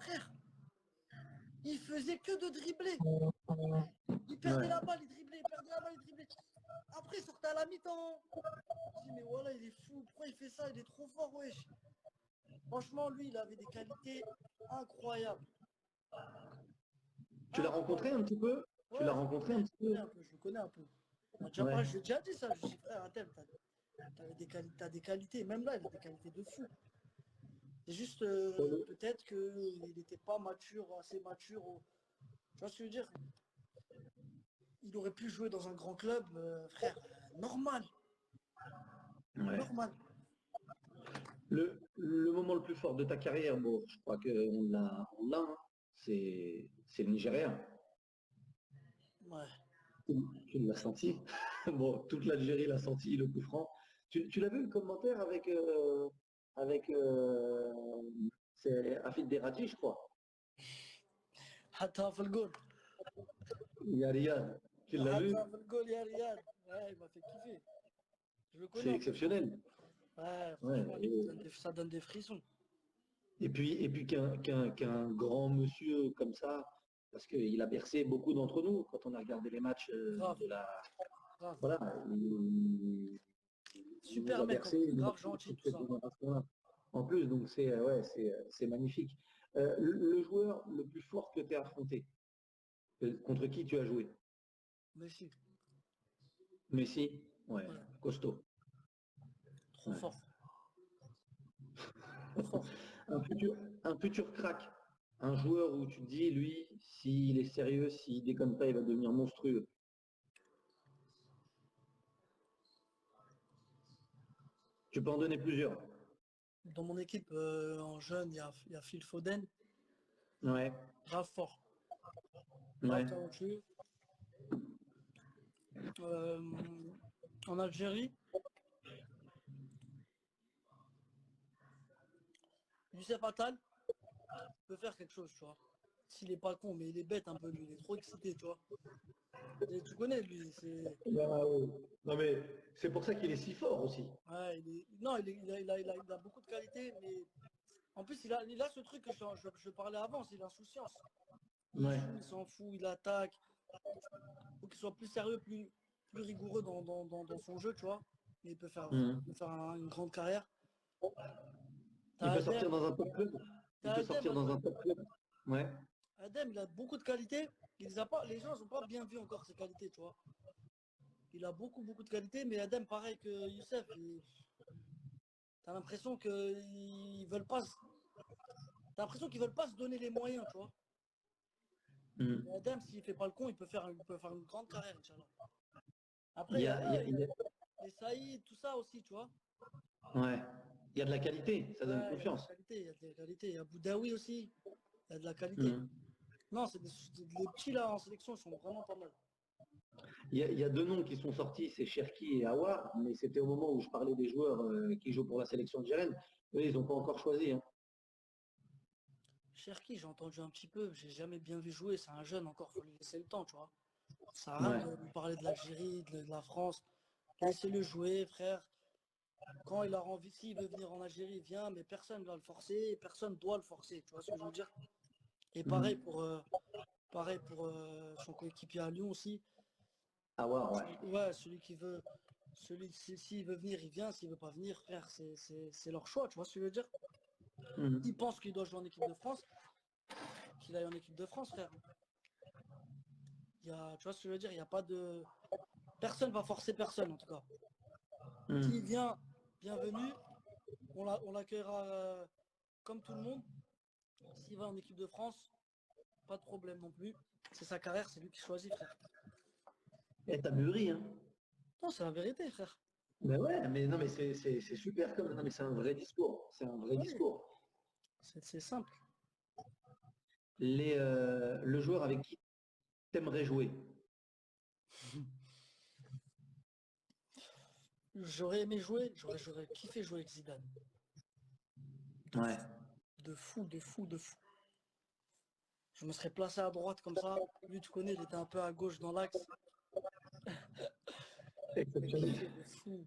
Frère, il faisait que de dribbler. Il perdait Ouais. la balle, il driblait, il perdait la balle, il driblait. Après, il sortait à la mi-temps. Je dis, mais voilà, il est fou. Pourquoi il fait ça? Il est trop fort, wesh. Franchement, lui, il avait des qualités incroyables. Tu l'as rencontré Incroyables. un petit peu? Tu l'as Ouais, rencontré un petit je connais peu? un peu, je le connais un peu. On a déjà Ouais. parlé, je lui ai déjà dit ça. Je lui ai dit, frère, Athème, t'as des qualités. Même là, il a des qualités de fou. C'est juste, peut-être qu'il n'était pas mature, assez mature. Tu vois ce que je veux dire? Il aurait pu jouer dans un grand club, frère, normal, Ouais. normal. Le moment le plus fort de ta carrière, bon, je crois qu'on l'a, hein. C'est le Nigeria. Ouais. Tu l'as senti. Bon, toute l'Algérie l'a senti, le coup franc. Tu l'as vu le commentaire avec c'est Afid Derati, je crois. Hatta في الجول. Il y a Riyad. Tu l'as vu? Hatta في الجول يا رياد. Ouais, il m'a fait kiffer. Je le connais C'est en plus, hein. exceptionnel. Ouais, Ouais. franchement, ça donne des frissons. Et puis qu'un grand monsieur comme ça, parce qu'il a bercé beaucoup d'entre nous quand on a regardé les matchs Grave, de la. grave. Voilà, il nous Super a mec en bercé plus, il nous a grave bercé gentil, toute tout cette ça. génération-là. En plus, donc c'est magnifique. Le joueur le plus fort que tu as affronté, contre qui tu as joué? Mais si, Messi? Ouais, ouais, costaud. trop Ouais. fort, trop fort. Un futur, un futur crack, un joueur où tu te dis, lui, s'il est sérieux, s'il déconne pas, il va devenir monstrueux. Tu peux en donner plusieurs. Dans mon équipe, en jeune, il y a Phil Foden, Ouais, grave fort, grave ouais. talentueux. Euh, En Algérie, Youssef Attal peut faire quelque chose, tu vois. S'il est pas con, mais il est bête un peu, lui, il est trop excité, tu vois. Et tu connais, lui, c'est... Bah, non mais c'est pour ça qu'il est si fort aussi. Ouais, non, il a beaucoup de qualités, mais en plus, il a ce truc que je parlais avant, c'est l'insouciance. Il Ouais. joue, il s'en fout, il attaque. Faut qu'il soit plus sérieux, plus rigoureux dans son jeu, tu vois. Mais il Mhm. peut faire une grande carrière. Il T'as peut sortir Adem, dans un top club. Il t'as peut Adem sortir à dans un côté. top club. Ouais. Adem, il a beaucoup de qualités. Les gens n'ont pas bien vu encore ses qualités, tu vois. Il a beaucoup de qualités, mais Adem, pareil que Youssef, t'as l'impression qu'ils veulent pas, t'as l'impression qu'ils veulent pas se donner les moyens, tu vois. Mhm. Mais Adem, s'il fait pas le con, il peut faire une grande carrière, Inch'Allah. Il Après, y a, il y a- il y a- les Saïd, tout ça aussi, tu vois. ouais. Il y a de la qualité, ça donne Ouais, il y a de la confiance. qualité, il y a de la qualité. Il y a Boudaoui aussi, il y a de la qualité. Mhm. Non, les petits là en sélection, ils sont vraiment pas mal. Il y a deux noms qui sont sortis, c'est Cherki et Aouar, mais c'était au moment où je parlais des joueurs qui jouent pour la sélection de Gérène. Eux, ils n'ont pas encore choisi, hein. Cherki, j'ai entendu un petit peu, j'ai jamais bien vu jouer, c'est un jeune encore, faut lui laisser le temps, tu vois. Ça sert à rien Ouais. de lui parler de l'Algérie, de la France. Laissez-le jouer, frère. Quand il a envie, s'il veut venir en Algérie, il vient, mais personne ne va le forcer, personne doit le forcer, tu vois ce que je veux dire? Et Mhm. pareil pour son coéquipier à Lyon aussi. Aouar, ouais. Ouais, celui qui veut, s'il veut venir, il vient, s'il veut pas venir, frère, c'est leur choix, tu vois ce que je veux dire? Mhm. Il pense qu'il doit jouer en équipe de France, qu'il aille en équipe de France, frère. Tu vois ce que je veux dire? Il y a pas de. Personne va forcer personne, en tout cas. S'il vient, bienvenue. On l'accueillera comme tout le monde. S'il va en équipe de France, pas de problème non plus. C'est sa carrière, c'est lui qui choisit, frère. Et t'as mûri, hein. Non, c'est la vérité, frère. Mais ouais, mais non, mais c'est super comme. Non, mais c'est un vrai discours. C'est un vrai Oui, discours. c'est simple. Le joueur avec qui t'aimerais jouer. J'aurais aimé jouer, j'aurais kiffé jouer avec Zidane. De Ouais. fou, de fou, de fou, de fou. Je me serais placé à droite comme ça. Lui, tu connais, il était un peu à gauche dans l'axe. J'ai Exceptionnel. kiffé de fou,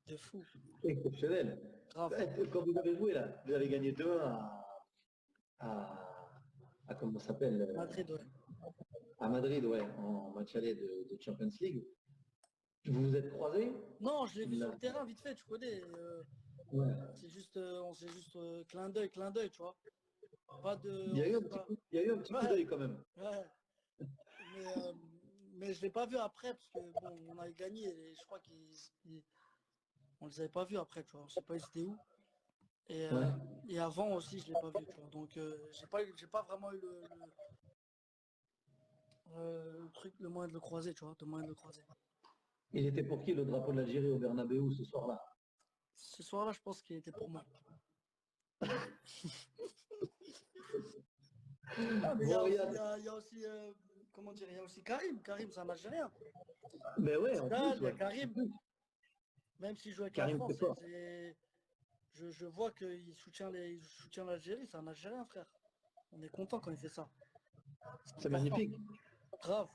de fou. Exceptionnel. Grave. Quand vous avez joué là, vous avez gagné 2-1 comment ça s'appelle Madrid, ouais. à Madrid, ouais, en match aller de Champions League. Vous vous êtes croisés? Non, je l'ai vu sur Là. le terrain, vite fait, tu connais. Ouais. On s'est juste clin d'œil, tu vois. Pas de. Il y a On eu un s'est petit pas. coup, il y a eu un petit coup Ouais, d'œil quand même. ouais. Mais, euh, mais je l'ai pas vu après, parce que bon, on avait gagné et je crois on les avait pas vus après, tu vois. On sait pas ils étaient où. Et, Ouais. euh, et avant aussi, je l'ai pas vu, tu vois. Donc, j'ai pas vraiment eu le truc, le moyen de le croiser, tu vois, le moyen de le croiser. Il était pour qui le drapeau de l'Algérie au Bernabéu ce soir-là? Ce soir-là, je pense qu'il était pour moi. Ah, mais Bon, Riyad. il y a aussi, comment dire, il y a aussi Karim. Karim, c'est un Algérien. Mais ouais, en plus, Zidane, il y a ouais. En Karim. plus, Même s'il joue avec la Karim France, c'est fort. je vois qu'il il soutient l'Algérie. C'est un Algérien, frère. On est content quand il fait ça. C'est C'est important. magnifique. Grave.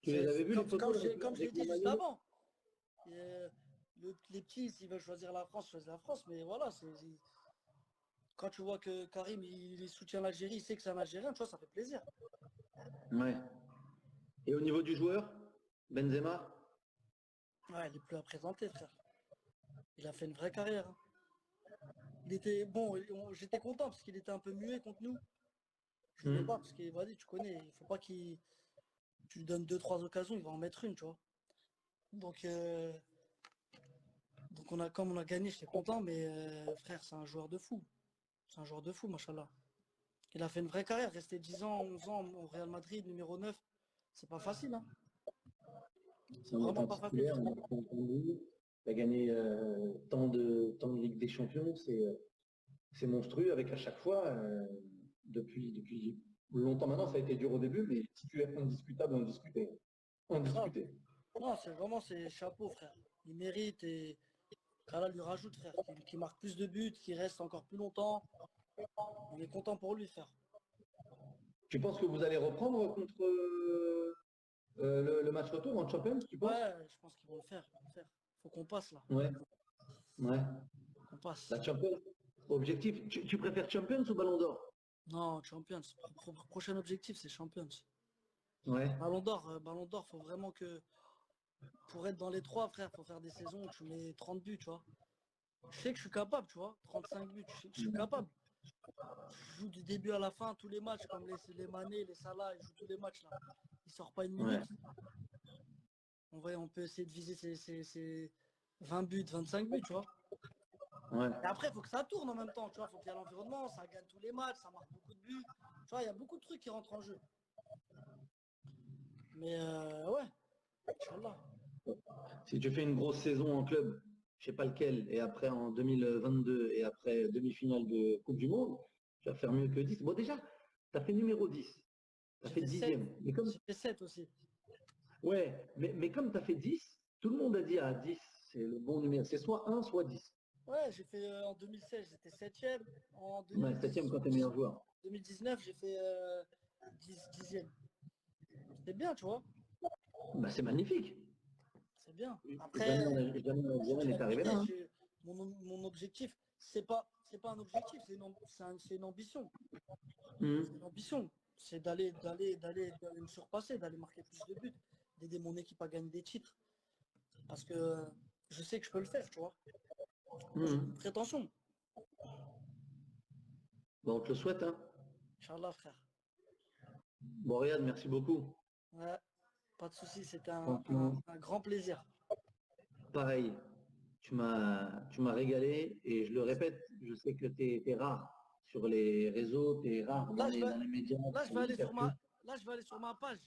Tu les avais vus les photos Comme je l'ai avec le dit juste maillot? avant. Et, les petits, s'ils veulent choisir la France, choisissent la France. Mais voilà, quand tu vois que Karim, il soutient l'Algérie, il sait que c'est un Algérien, tu vois, ça fait plaisir. Ouais. Et au niveau du joueur, Benzema? Ouais, il est plus à présenter, frère. Il a fait une vraie carrière, hein. Il était bon, j'étais content parce qu'il était un peu muet contre nous. Je voulais pas parce que vas-y, tu connais, il faut pas qu'il tu lui donnes deux trois occasions, il va en mettre une, tu vois. Donc comme on a gagné, j'étais content, mais frère, c'est un joueur de fou. C'est un joueur de fou, machallah. Il a fait une vraie carrière, resté 10 ans, 11 ans au Real Madrid, numéro 9. C'est pas facile, hein. C'est En vraiment étant pas facile du titulaire, en tout. étant connu, il a gagné tant de Ligue des Champions, c'est monstrueux avec à chaque fois, depuis longtemps maintenant, ça a été dur au début, mais titulaire indiscutable, indiscuté. Grave. Indiscuté. Non, c'est chapeau, frère. Il mérite et qu'Allah lui rajoute, frère, qu'il marque plus de buts, qu'il reste encore plus longtemps. On est content pour lui, frère. Tu penses que vous allez reprendre contre le match retour en Champions, tu penses? Ouais, je pense qu'ils vont le faire, ils vont le faire. Faut qu'on passe là. Ouais, ouais. Faut qu'on passe. La Champions, objectif, tu préfères Champions ou Ballon d'Or? Non, Champions. Prochain objectif, c'est Champions. Ouais. Ballon d'Or, faut vraiment que. Pour être dans les trois, frère, faut faire des saisons où tu mets 30 buts, tu vois. Je sais que je suis capable, tu vois. 35 buts, je suis capable. Je joue du début à la fin, tous les matchs, comme les Mané, les Salah, ils jouent tous les matchs là. Il sort pas une Ouais. minute. On peut essayer de viser ces 20 buts, 25 buts, tu vois. Ouais. Et après, il faut que ça tourne en même temps, tu vois. Il faut qu'il y ait l'environnement, ça gagne tous les matchs, ça marque beaucoup de buts. Tu vois, il y a beaucoup de trucs qui rentrent en jeu. Mais ouais, Inch'Allah. Si tu fais une grosse saison en club, je sais pas lequel, et après en 2022 et après demi-finale de Coupe du Monde, tu vas faire mieux que 10. Bon déjà, tu as fait numéro 10, tu as J'ai fait fait 7. dixième. Mais comme, J'ai fait 7 aussi. ouais, mais comme tu as fait 10, tout le monde a dit à 10, c'est le bon numéro. C'est soit un, soit 10. Ouais, j'ai fait en 2016, j'étais 7e. En Ouais, 7e quand tu es meilleur joueur. 2019, j'ai fait 10e. C'est bien, tu vois. Bah, c'est magnifique. C'est bien. Jamais, Après, je te jamais dis la n'est arrivé là. vérité, Hein. mon objectif, c'est pas un objectif, c'est une ambition. C'est Mhm. une ambition. C'est d'aller me surpasser, d'aller marquer plus de buts, d'aider mon équipe à gagner des titres. Parce que je sais que je peux le faire, tu vois. J'ai une Mhm. prétention. Bon, on te le souhaite. Hein. Inch'Allah, frère. Bon, Riyad, merci beaucoup. Ouais, pas de souci, c'était Franchement, un grand plaisir. pareil, tu m'as régalé et je le répète, je sais que tu es rare sur les réseaux, tu es rare Là, je vais, dans les médias, là, je dans vais les aller sur circuits. là, je vais aller sur ma page.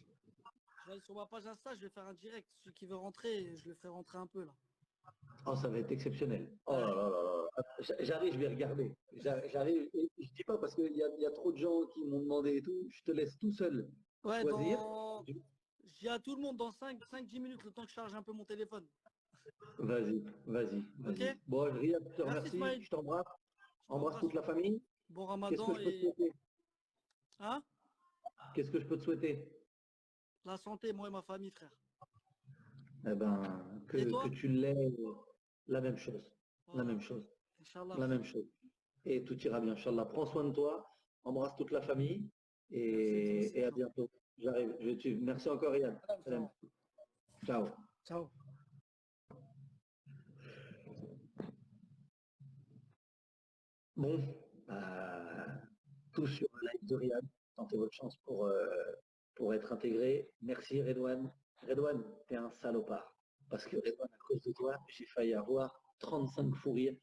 Je vais aller sur ma page Insta, je vais faire un direct. Celui qui veut rentrer, je le ferai rentrer un peu là. Oh, ça va être exceptionnel. Oh là Ouais, là là là. J'arrive, je vais regarder. J'arrive, et je dis pas parce qu'il y a trop de gens qui m'ont demandé et tout. Je te laisse tout seul ouais, choisir. je dis à tout le monde dans 5-10 minutes, le temps que je charge un peu mon téléphone. Vas-y, vas-y, Ok? vas-y. Bon, Riyad, je te Merci remercie. Smile. Je t'embrasse. Je Embrasse t'embrasse. toute la famille. Bon Qu'est-ce que Ramadan je peux te et. souhaiter? Hein? Qu'est-ce que je peux te souhaiter? La santé, moi et ma famille, frère. Eh ben, Et que toi? tu l'aies, la même chose. La Voilà. même chose. Inch'Allah, La frère. même chose. Et tout ira bien, Inch'Allah. Prends soin de toi. Embrasse toute la famille. Merci, toi aussi, Et à frère. bientôt. J'arrive. Merci encore, Riyad. Salam, Salam. frérot. Ciao. Ciao. Bon, tous sur le live de Riyad. Tentez votre chance pour être intégré. Merci Redouane. Redouane, t'es un salopard. Parce que Redouane, à cause de toi, j'ai failli avoir 35 fous rires.